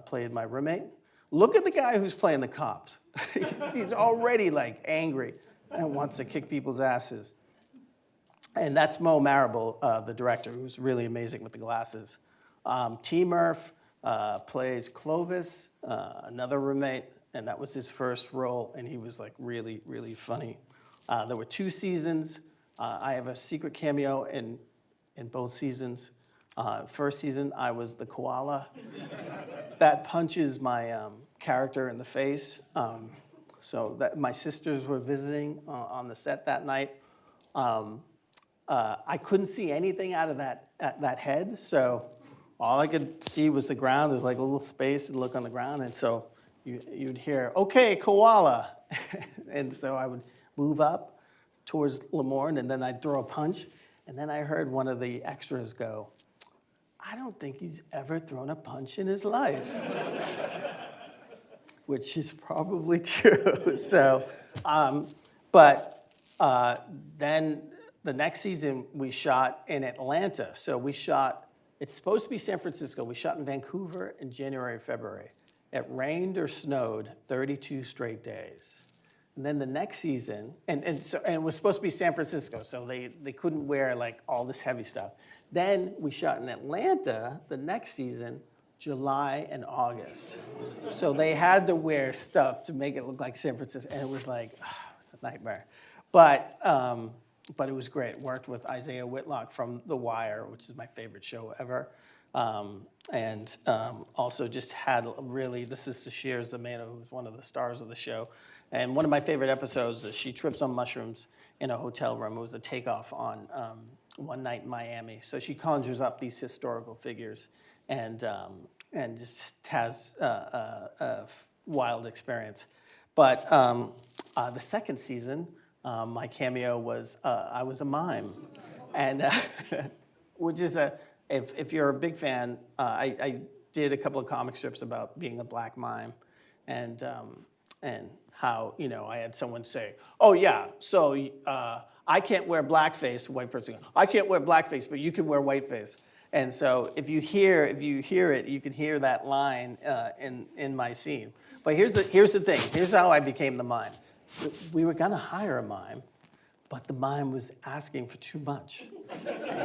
B: played my roommate. Look at the guy who's playing the cops. He's already angry and wants to kick people's asses. And that's Mo Marable, the director, who's really amazing with the glasses. T. Murph plays Clovis, another roommate, and that was his first role, and he was really, really funny. There were 2 seasons. I have a secret cameo in both seasons. First season, I was the koala that punches my character in the face. So that my sisters were visiting on the set that night. I couldn't see anything out of that head, so all I could see was the ground. There's a little space and look on the ground, and so you'd hear, okay, koala. And so I would move up towards Lamorne, and then I'd throw a punch, and then I heard one of the extras go, I don't think he's ever thrown a punch in his life. which is probably true. So, but then the next season we shot in Atlanta. So we shot, it's supposed to be San Francisco. We shot in Vancouver in January, February. It rained or snowed 32 straight days. And then the next season, and it was supposed to be San Francisco, so they couldn't wear like all this heavy stuff. Then we shot in Atlanta the next season, July and August. So they had to wear stuff to make it look like San Francisco, and it was like, it was a nightmare. But it was great. Worked with Isaiah Whitlock from The Wire, which is my favorite show ever. And also just had really, this is Sashir Zamana, who's one of the stars of the show. And one of my favorite episodes is she trips on mushrooms in a hotel room. It was a takeoff on One Night in Miami. So she conjures up these historical figures and just has a wild experience. But the second season, my cameo was I was a mime, and which is if you're a big fan, I did a couple of comic strips about being a black mime, and how I had someone say, oh yeah, so I can't wear blackface. White person, I can't wear blackface, but you can wear whiteface. And so if you hear it, you can hear that line in my scene. But here's the thing. Here's how I became the mime. We were gonna hire a mime, but the mime was asking for too much.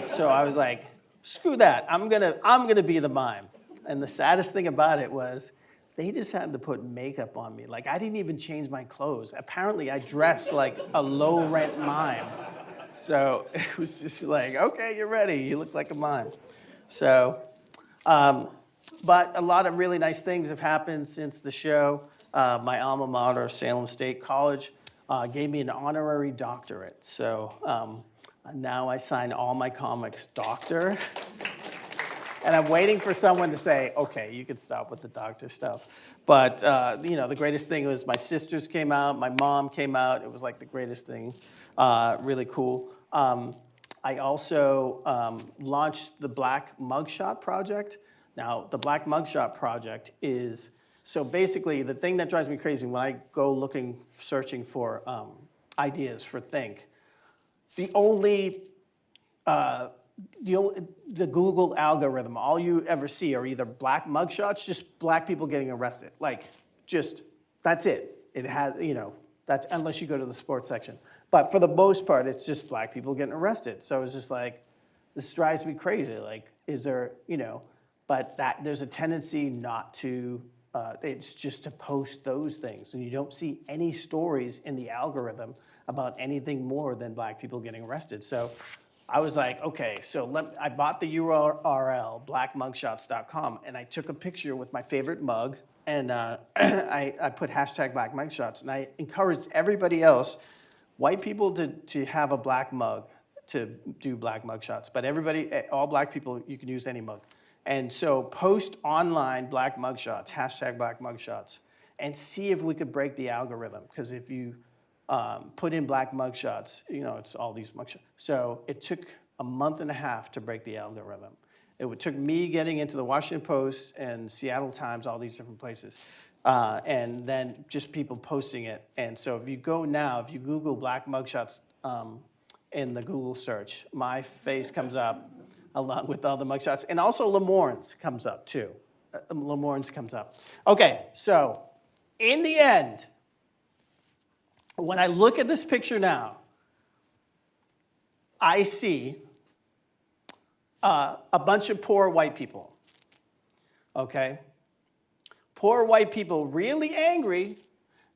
B: So I was like, screw that. I'm gonna be the mime. And the saddest thing about it was they just had to put makeup on me. Like, I didn't even change my clothes. Apparently, I dressed like a low-rent mime. So it was just like, okay, you're ready. You look like a mime. So, but a lot of really nice things have happened since the show. My alma mater, Salem State College, gave me an honorary doctorate. So now I sign all my comics doctor. And I'm waiting for someone to say, okay, you can stop with the doctor stuff. But, the greatest thing was my sisters came out, my mom came out. It was like the greatest thing, really cool. I also launched the Black Mugshot Project. Now, the Black Mugshot Project is, so basically the thing that drives me crazy when I go searching for ideas for Think, the Google algorithm, all you ever see are either black mugshots, just black people getting arrested. Like, just, that's it. It has, that's, unless you go to the sports section. But for the most part, it's just black people getting arrested. So it's just like, this drives me crazy. Like, is there, but there's a tendency not to, it's just to post those things. And you don't see any stories in the algorithm about anything more than black people getting arrested. So I was like, okay, so I bought the URL, blackmugshots.com, and I took a picture with my favorite mug, and I put hashtag Black Mugshots, and I encouraged everybody else, white people to have a black mug, to do Black Mugshots, but everybody, all black people, you can use any mug. And so post online Black Mugshots, hashtag Black Mugshots, and see if we could break the algorithm, because if you put in black mugshots, it's all these mugshots. So it took a month and a half to break the algorithm. It took me getting into the Washington Post and Seattle Times, all these different places, and then just people posting it. And so if you Google black mugshots in the Google search, my face comes up along with all the mugshots. And also Lamorne's comes up too. Lamorne's comes up. Okay, so in the end, when I look at this picture now, I see a bunch of poor white people, okay? Poor white people really angry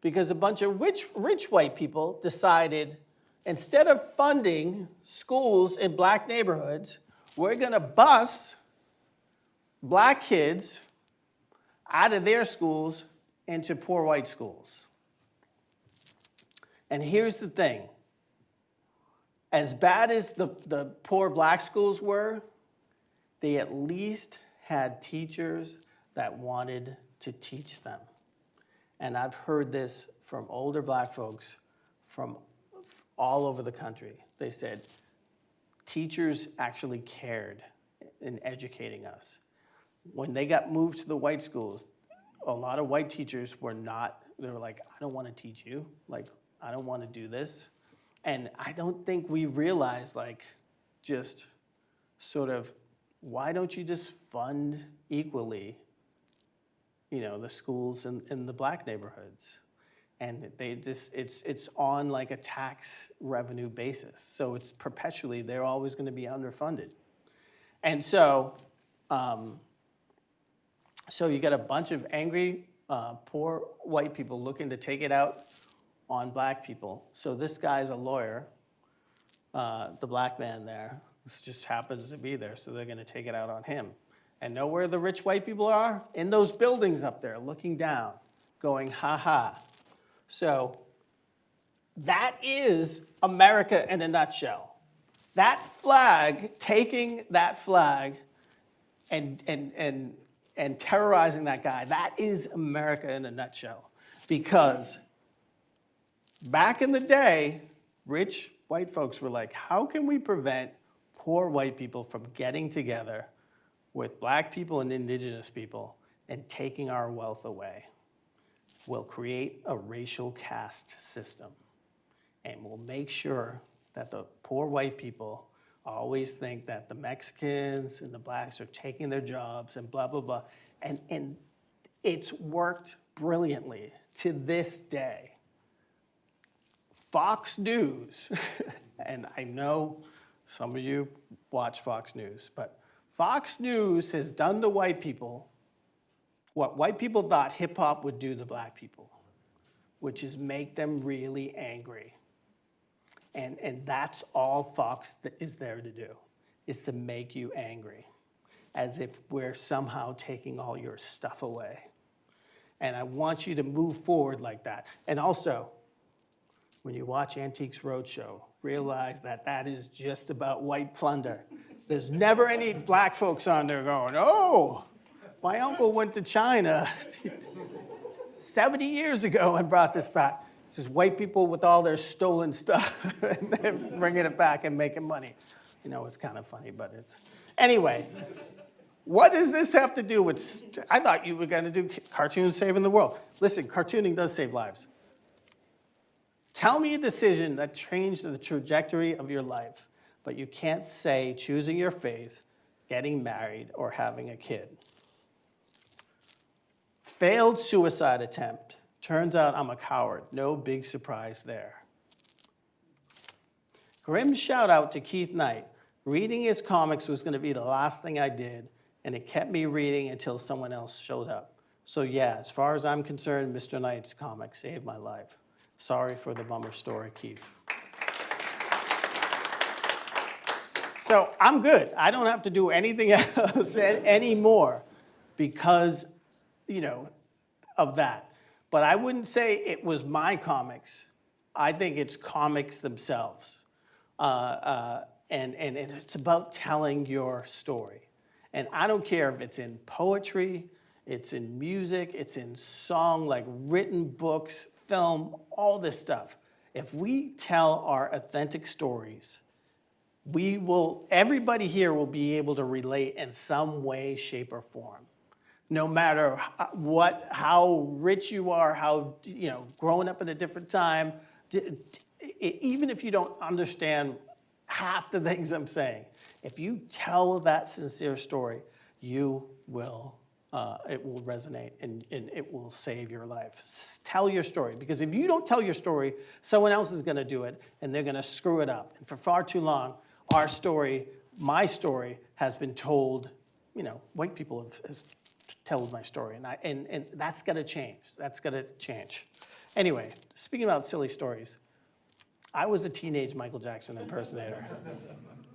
B: because a bunch of rich white people decided, instead of funding schools in black neighborhoods, we're gonna bus black kids out of their schools into poor white schools. And here's the thing. As bad as the poor black schools were, they at least had teachers that wanted to teach them. And I've heard this from older black folks from all over the country. They said teachers actually cared in educating us. When they got moved to the white schools, a lot of white teachers were not, they were like, I don't want to teach you. Like, I don't want to do this. And I don't think we realized, like, just sort of, why don't you just fund equally, the schools in the black neighborhoods? And they just, it's on like a tax revenue basis. So it's perpetually, they're always going to be underfunded. And so, so you got a bunch of angry, poor white people looking to take it out on black people. So this guy's a lawyer, the black man there, just happens to be there, so they're going to take it out on him. And know where the rich white people are? In those buildings up there, looking down, going, ha ha. So that is America in a nutshell. That flag, taking that flag and terrorizing that guy, that is America in a nutshell. Because back in the day, rich white folks were like, how can we prevent poor white people from getting together with black people and indigenous people and taking our wealth away? We'll create a racial caste system, and we'll make sure that the poor white people always think that the Mexicans and the blacks are taking their jobs and blah, blah, blah. And it's worked brilliantly to this day. Fox News, and I know some of you watch Fox News, but Fox News has done to white people what white people thought hip hop would do to black people, which is make them really angry. And that's all Fox is there to do, is to make you angry, as if we're somehow taking all your stuff away. And I want you to move forward like that. And also, when you watch Antiques Roadshow, realize that that is just about white plunder. There's never any black folks on there going, oh, my uncle went to China 70 years ago and brought this back. It's just white people with all their stolen stuff and they're bringing it back and making money. It's kind of funny, but it's... Anyway, what does this have to do with... I thought you were going to do cartoons saving the world. Listen, cartooning does save lives. Tell me a decision that changed the trajectory of your life, but you can't say choosing your faith, getting married, or having a kid. Failed suicide attempt. Turns out I'm a coward. No big surprise there. Grim shout out to Keith Knight. Reading his comics was going to be the last thing I did, and it kept me reading until someone else showed up. So yeah, as far as I'm concerned, Mr. Knight's comic saved my life. Sorry for the bummer story, Keith. So I'm good. I don't have to do anything else anymore because, of that. But I wouldn't say it was my comics. I think it's comics themselves. And it's about telling your story. And I don't care if it's in poetry, it's in music, it's in song, like written books, film, all this stuff. If we tell our authentic stories, everybody here will be able to relate in some way, shape, or form. No matter how rich you are, how, growing up in a different time, even if you don't understand half the things I'm saying, if you tell that sincere story, it will resonate and it will save your life. Tell your story, because if you don't tell your story, someone else is going to do it and they're going to screw it up. And for far too long, our story, my story, has been told. White people have told my story, and that's got to change. That's got to change. Anyway, speaking about silly stories, I was a teenage Michael Jackson impersonator,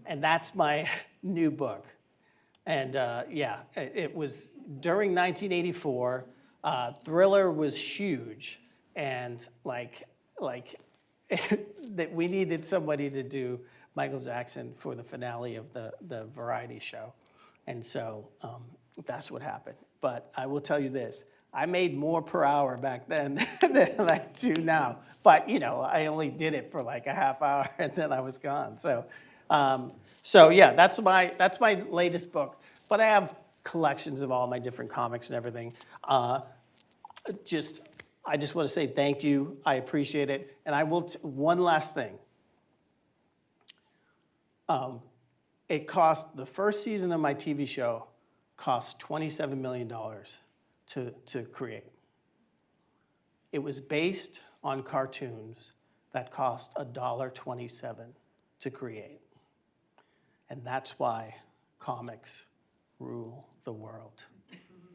B: and that's my new book. And it was during 1984. Thriller was huge, and that we needed somebody to do Michael Jackson for the finale of the variety show, and so that's what happened. But I will tell you this: I made more per hour back then than I do now. But I only did it for like a half hour, and then I was gone. So yeah, that's my latest book. But I have collections of all my different comics and everything. I just want to say thank you. I appreciate it. And I will, one last thing. It cost, the first season of my TV show cost $27 million to create. It was based on cartoons that cost $1.27 to create. And that's why comics rule the world.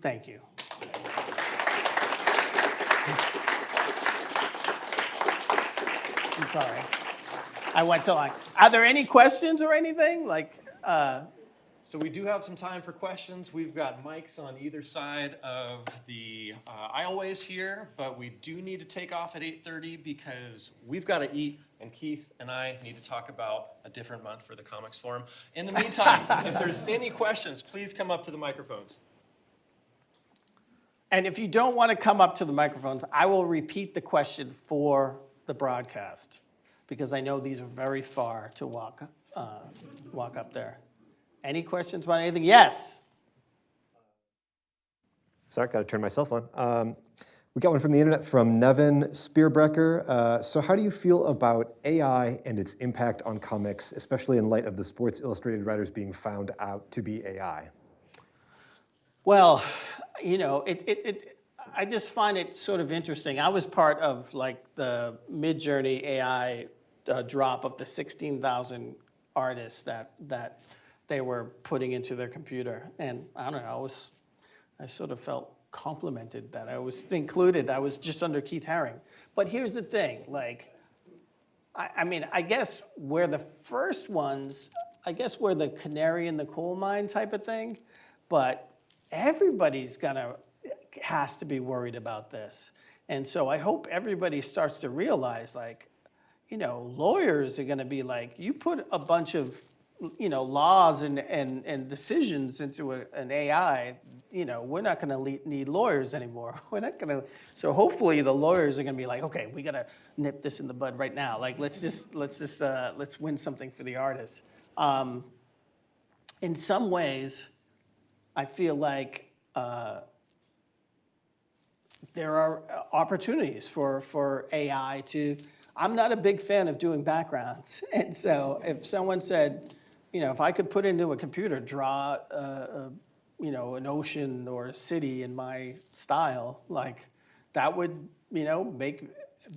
B: Thank you. I'm sorry. I went so long. Are there any questions or anything?
A: So we do have some time for questions. We've got mics on either side of the aisleways here, but we do need to take off at 8:30 because we've got to eat, and Keith and I need to talk about a different month for the Comics Forum. In the meantime, if there's any questions, please come up to the microphones.
B: And if you don't want to come up to the microphones, I will repeat the question for the broadcast because I know these are very far to walk up there. Any questions about anything? Yes.
C: Sorry, got to turn my cell phone. We got one from the internet from Nevin Spearbrecker. So how do you feel about AI and its impact on comics, especially in light of the Sports Illustrated writers being found out to be AI?
B: Well, you know, I just find it sort of interesting. I was part of like the Midjourney AI drop of the 16,000 artists that they were putting into their computer. And I don't know, I sort of felt complimented that I was included. I was just under Keith Haring. But here's the thing, like, I mean, I guess we're the first ones, I guess we're the canary in the coal mine type of thing, but everybody's has to be worried about this. And so I hope everybody starts to realize, like, you know, lawyers are gonna be like, you put a bunch of, you know, laws and decisions into an AI, you know, we're not gonna need lawyers anymore. We're not gonna, so hopefully the lawyers are gonna be like, okay, we gotta nip this in the bud right now. Like, let's win something for the artists. In some ways, I feel like there are opportunities for AI to, I'm not a big fan of doing backgrounds. And so if someone said, you know, if I could put into a computer, draw, you know, an ocean or a city in my style, like that would, you know,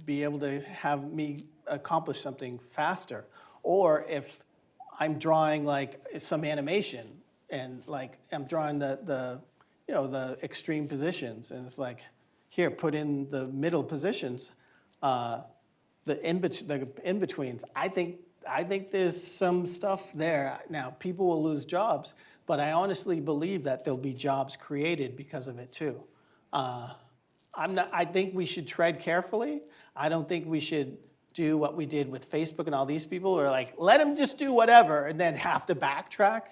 B: be able to have me accomplish something faster. Or if I'm drawing like some animation and like I'm drawing the you know, the extreme positions and it's like, here, put in the middle positions, the in-betweens. I think there's some stuff there. Now, people will lose jobs, but I honestly believe that there'll be jobs created because of it too. I think we should tread carefully. I don't think we should do what we did with Facebook and all these people who are like, let them just do whatever and then have to backtrack.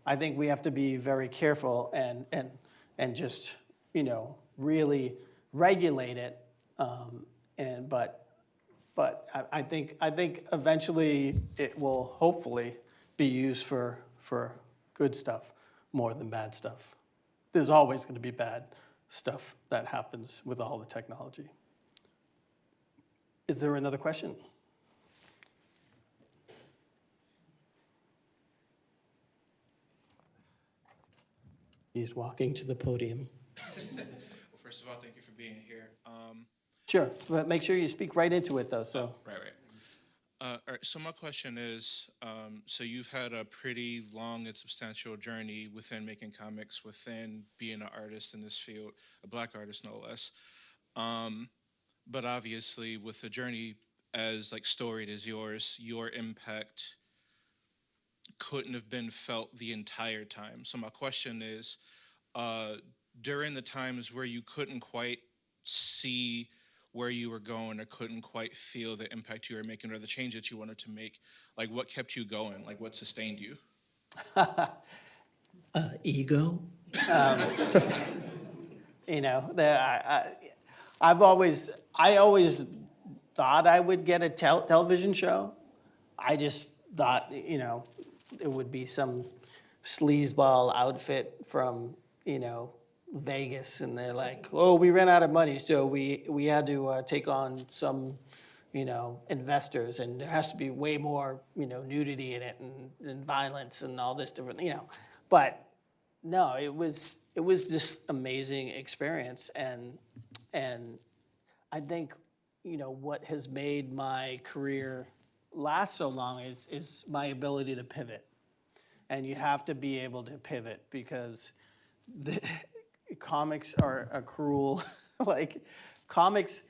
B: I think we have to be very careful and just, you know, really regulate it. But I think eventually it will hopefully be used for good stuff more than bad stuff. There's always going to be bad stuff that happens with all the technology. Is there another question? He's walking to the podium.
D: Well, first of all, thank you for being here.
B: Sure, but make sure you speak right into it though, so.
D: Right. All right, so my question is, so you've had a pretty long and substantial journey within making comics, within being an artist in this field, a Black artist no less. But obviously with a journey as like storied as yours, your impact couldn't have been felt the entire time. So my question is, during the times where you couldn't quite see where you were going or couldn't quite feel the impact you were making or the change that you wanted to make, like what kept you going? Like what sustained you?
B: Ego. You know, I always thought I would get a television show. I just thought, you know, it would be some sleazeball outfit from, you know, Vegas, and they're like, "Oh, we ran out of money, so we had to take on some, investors, and there has to be way more, nudity in it and violence and all this different, But no, it was just amazing experience, and I think, what has made my career last so long is my ability to pivot. And you have to be able to pivot because the comics are a cruel, like comics,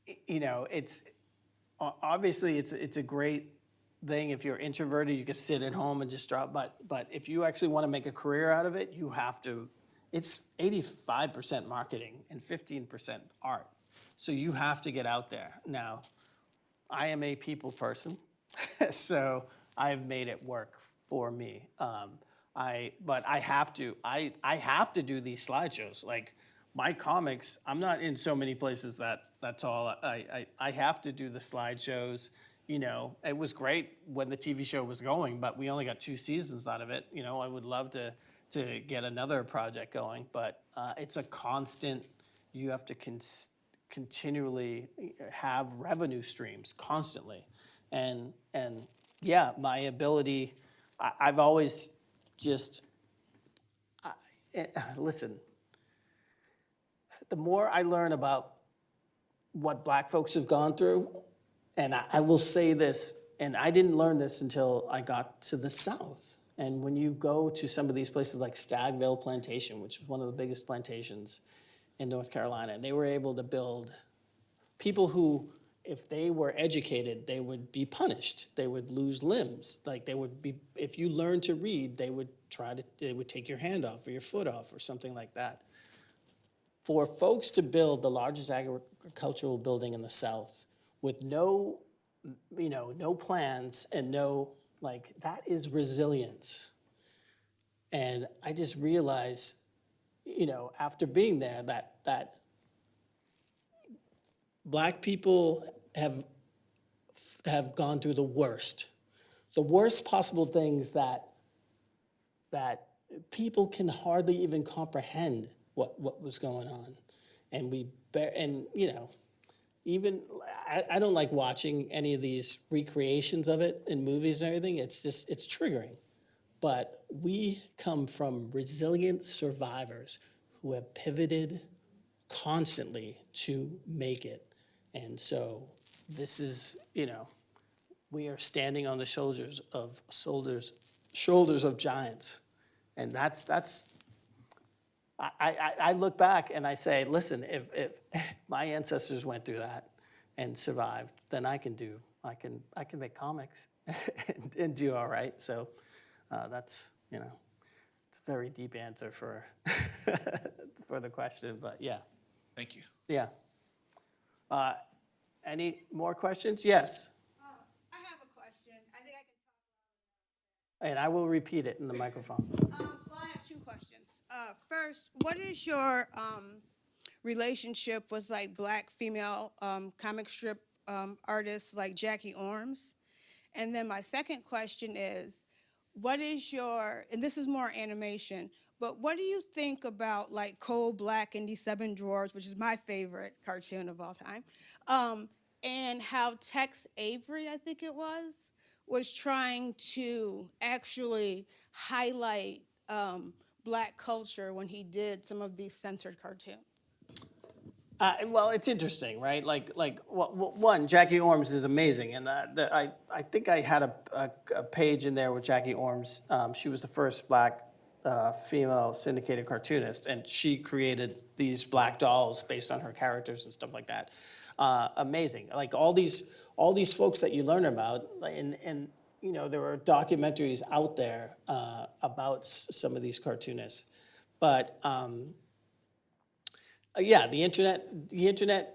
B: it's obviously it's a great thing if you're introverted, you can sit at home and just drop, but if you actually want to make a career out of it, you have to, it's 85% marketing and 15% art. So you have to get out there. Now, I am a people person, so I've made it work for me. But I have to, I have to do these slideshows. Like my comics, I'm not in so many places that's all. I have to do the slideshows. It was great when the TV show was going, but we only got 2 seasons out of it. I would love to get another project going, but it's a constant. You have to continually have revenue streams constantly, and yeah, my ability. I've always just listen. The more I learn about what Black folks have gone through, and I will say this, and I didn't learn this until I got to the South. And when you go to some of these places like Stagville Plantation, which is one of the biggest plantations in North Carolina, and they were able to build people who, if they were educated, they would be punished. They would lose limbs. Like they would be, if you learned to read, they would take your hand off or your foot off or something like that. For folks to build the largest agricultural building in the South with no plans and that is resilience. And I just realized, after being there, that Black people have gone through the worst possible things that people can hardly even comprehend what was going on, and even I don't like watching any of these recreations of it in movies and everything. It's triggering, but we come from resilient survivors who have pivoted constantly to make it. And so this is, we are standing on the shoulders of giants. And that's I look back and I say, listen, if my ancestors went through that and survived, then I can make comics and do all right. So that's, it's a very deep answer for for the question, but yeah.
D: Thank you.
B: Yeah. Any more questions? Yes.
E: I have a question. I think I can
B: And I will repeat it in the microphone.
E: Well, I have 2 questions. First, what is your relationship with like Black female comic strip artists like Jackie Orms? And then my second question is, what is your, and this is more animation, but what do you think about like Coal Black and the 7 Drawers, which is my favorite cartoon of all time, and how Tex Avery, I think it was trying to actually highlight Black culture when he did some of these censored cartoons?
B: Well, it's interesting, right? One, Jackie Orms is amazing, and I think I had a page in there with Jackie Orms. She was the first Black female syndicated cartoonist, and she created these Black dolls based on her characters and stuff like that. Amazing, like all these folks that you learn about, and there are documentaries out there about some of these cartoonists, but. Yeah, the internet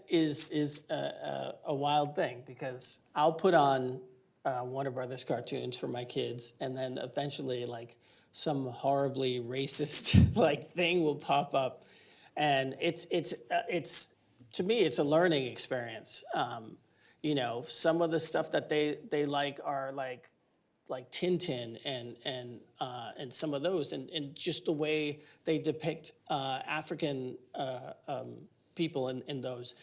B: is a wild thing because I'll put on Warner Brothers cartoons for my kids, and then eventually like some horribly racist like thing will pop up, and it's to me it's a learning experience. Some of the stuff that they like are like like Tintin and some of those, and just the way they depict African people in those.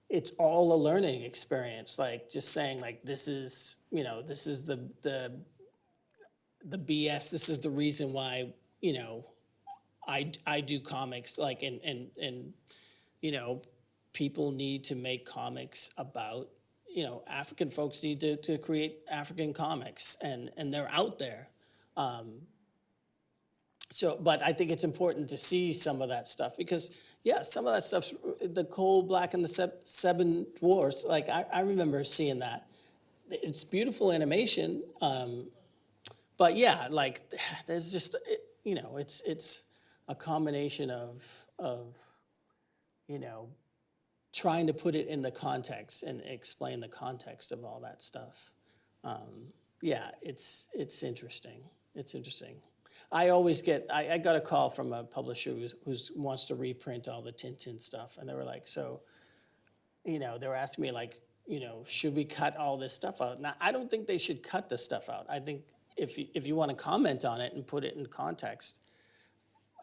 B: It's all a learning experience. Like just saying like this is the BS. This is the reason why I do comics. Like and people need to make comics about African folks need to create African comics, and they're out there. But I think it's important to see some of that stuff because, yeah, some of that stuff's the Coal Black and the Seven Dwarfs. Like I remember seeing that. It's beautiful animation, but yeah, like there's just it's a combination of trying to put it in the context and explain the context of all that stuff. Yeah, it's interesting. It's interesting. I always I got a call from a publisher who wants to reprint all the Tintin stuff, and they were like, so, they were asking me like, should we cut all this stuff out? Now, I don't think they should cut the stuff out. I think if you want to comment on it and put it in context,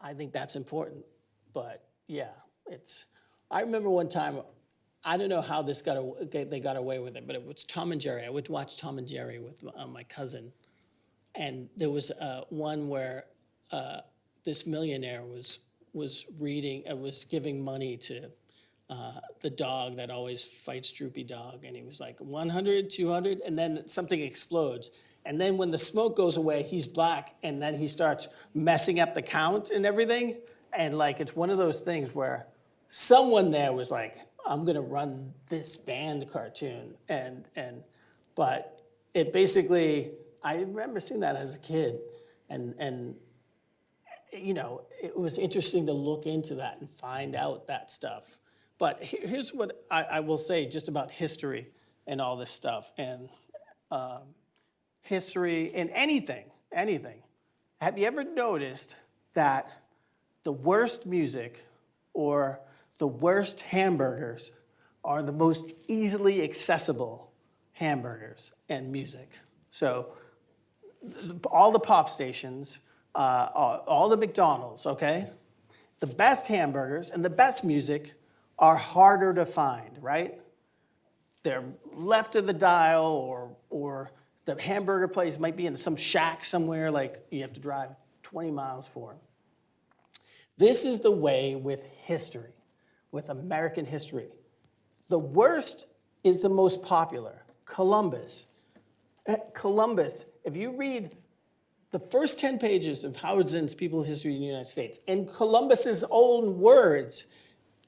B: I think that's important. But yeah, I remember one time, I don't know how they got away with it, but it was Tom and Jerry. I would watch Tom and Jerry with my cousin. And there was one where this millionaire was giving money to the dog that always fights Droopy Dog. And he was like 100, 200, and then something explodes. And then when the smoke goes away, he's black, and then he starts messing up the count and everything. And like, it's one of those things where someone there was like, I'm gonna run this band cartoon. But it basically, I remember seeing that as a kid, and it was interesting to look into that and find out that stuff. But here's what I will say just about history and all this stuff, and history in anything. Have you ever noticed that the worst music or the worst hamburgers are the most easily accessible hamburgers and music? So all the pop stations, all the McDonald's, okay? The best hamburgers and the best music are harder to find, right? They're left of the dial, or the hamburger place might be in some shack somewhere, like you have to drive 20 miles for them. This is the way with history, with American history. The worst is the most popular, Columbus. Columbus, if you read the first 10 pages of Howard Zinn's People's History in the United States, in Columbus's own words,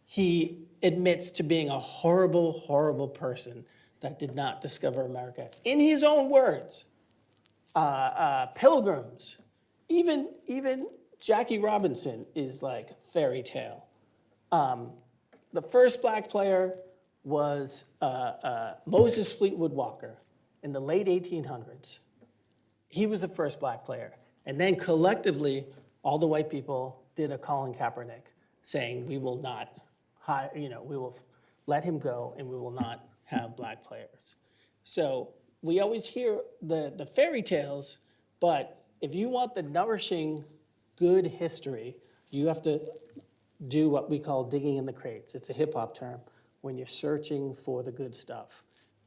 B: he admits to being a horrible, horrible person that did not discover America. In his own words, pilgrims, even Jackie Robinson is like fairy tale. The first black player was Moses Fleetwood Walker in the late 1800s. He was the first black player. And then collectively, all the white people did a Colin Kaepernick saying, we will not, we will let him go and we will not have black players. So we always hear the fairy tales, but if you want the nourishing, good history, you have to do what we call digging in the crates. It's a hip hop term when you're searching for the good stuff.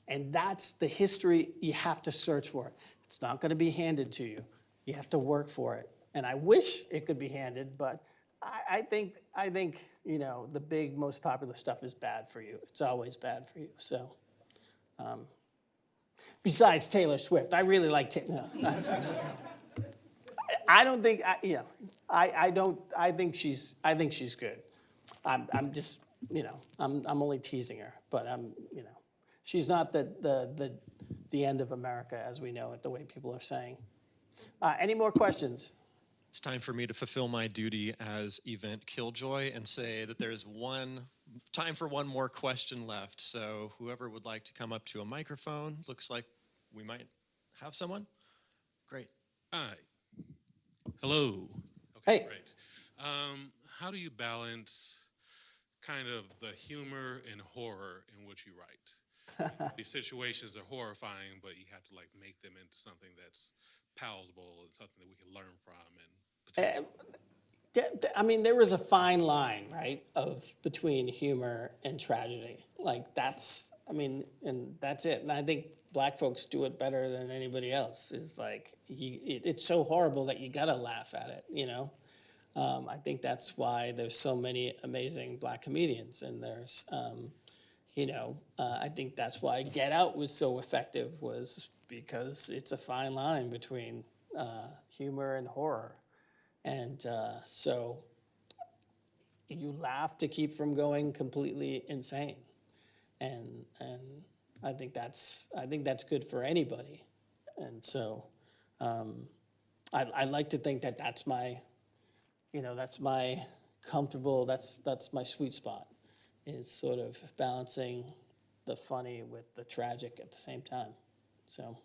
B: And that's the history you have to search for. It's not going to be handed to you. You have to work for it. And I wish it could be handed, but I think the big, most popular stuff is bad for you. It's always bad for you. So, besides Taylor Swift, I really like Taylor. I don't think I think she's good. I'm just I'm only teasing her, but she's not the end of America as we know it, the way people are saying. Any more questions?
A: It's time for me to fulfill my duty as Event Killjoy and say that there's time for one more question left. So whoever would like to come up to a microphone, looks like we might have someone. Great.
F: Hi. Hello.
B: Hey.
F: Great. How do you balance kind of the humor and horror in what you write? These situations are horrifying, but you have to like make them into something that's palatable and something that we can learn from and potentially.
B: I mean, there is a fine line, right, between humor and tragedy. Like that's, I mean, and that's it. And I think black folks do it better than anybody else. Is like it's so horrible that you gotta laugh at it, you know. I think that's why there's so many amazing black comedians, and there's, I think that's why Get Out was so effective, was because it's a fine line between humor and horror. And so you laugh to keep from going completely insane, and I think that's good for anybody. And so I like to think that that's my comfortable, that's my sweet spot, is sort of balancing the funny with the tragic at the same time. So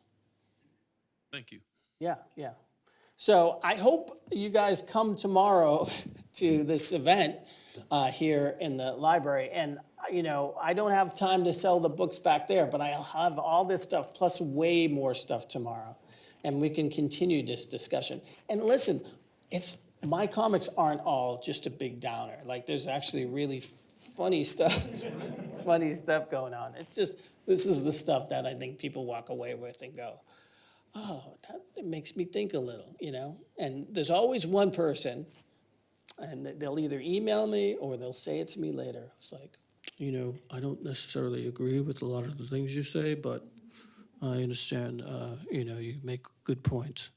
F: Thank you.
B: yeah. So I hope you guys come tomorrow to this event here in the library. And, I don't have time to sell the books back there, but I'll have all this stuff plus way more stuff tomorrow. And we can continue this discussion. And listen, my comics aren't all just a big downer. Like, there's actually really funny stuff, going on. It's just, this is the stuff that I think people walk away with and go, oh, that makes me think a little, And there's always one person, and they'll either email me or they'll say it to me later. It's like, I don't necessarily agree with a lot of the things you say, but I understand, you make good points.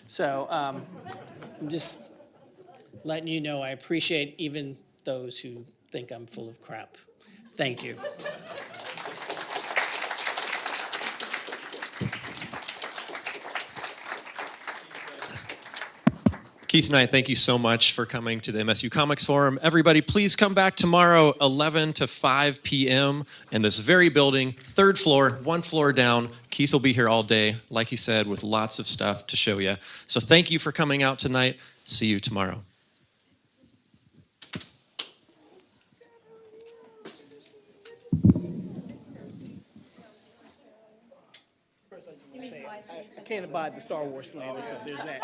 B: So I'm just letting you know I appreciate even those who think I'm full of crap. Thank you.
A: Keith and I, thank you so much for coming to the MSU Comics Forum. Everybody, please come back tomorrow, 11 to 5 p.m. in this very building, 3rd floor, 1 floor down. Keith will be here all day, like he said, with lots of stuff to show you. So thank you for coming out tonight. See you tomorrow.
B: I can't abide the Star Wars slander, so there's that.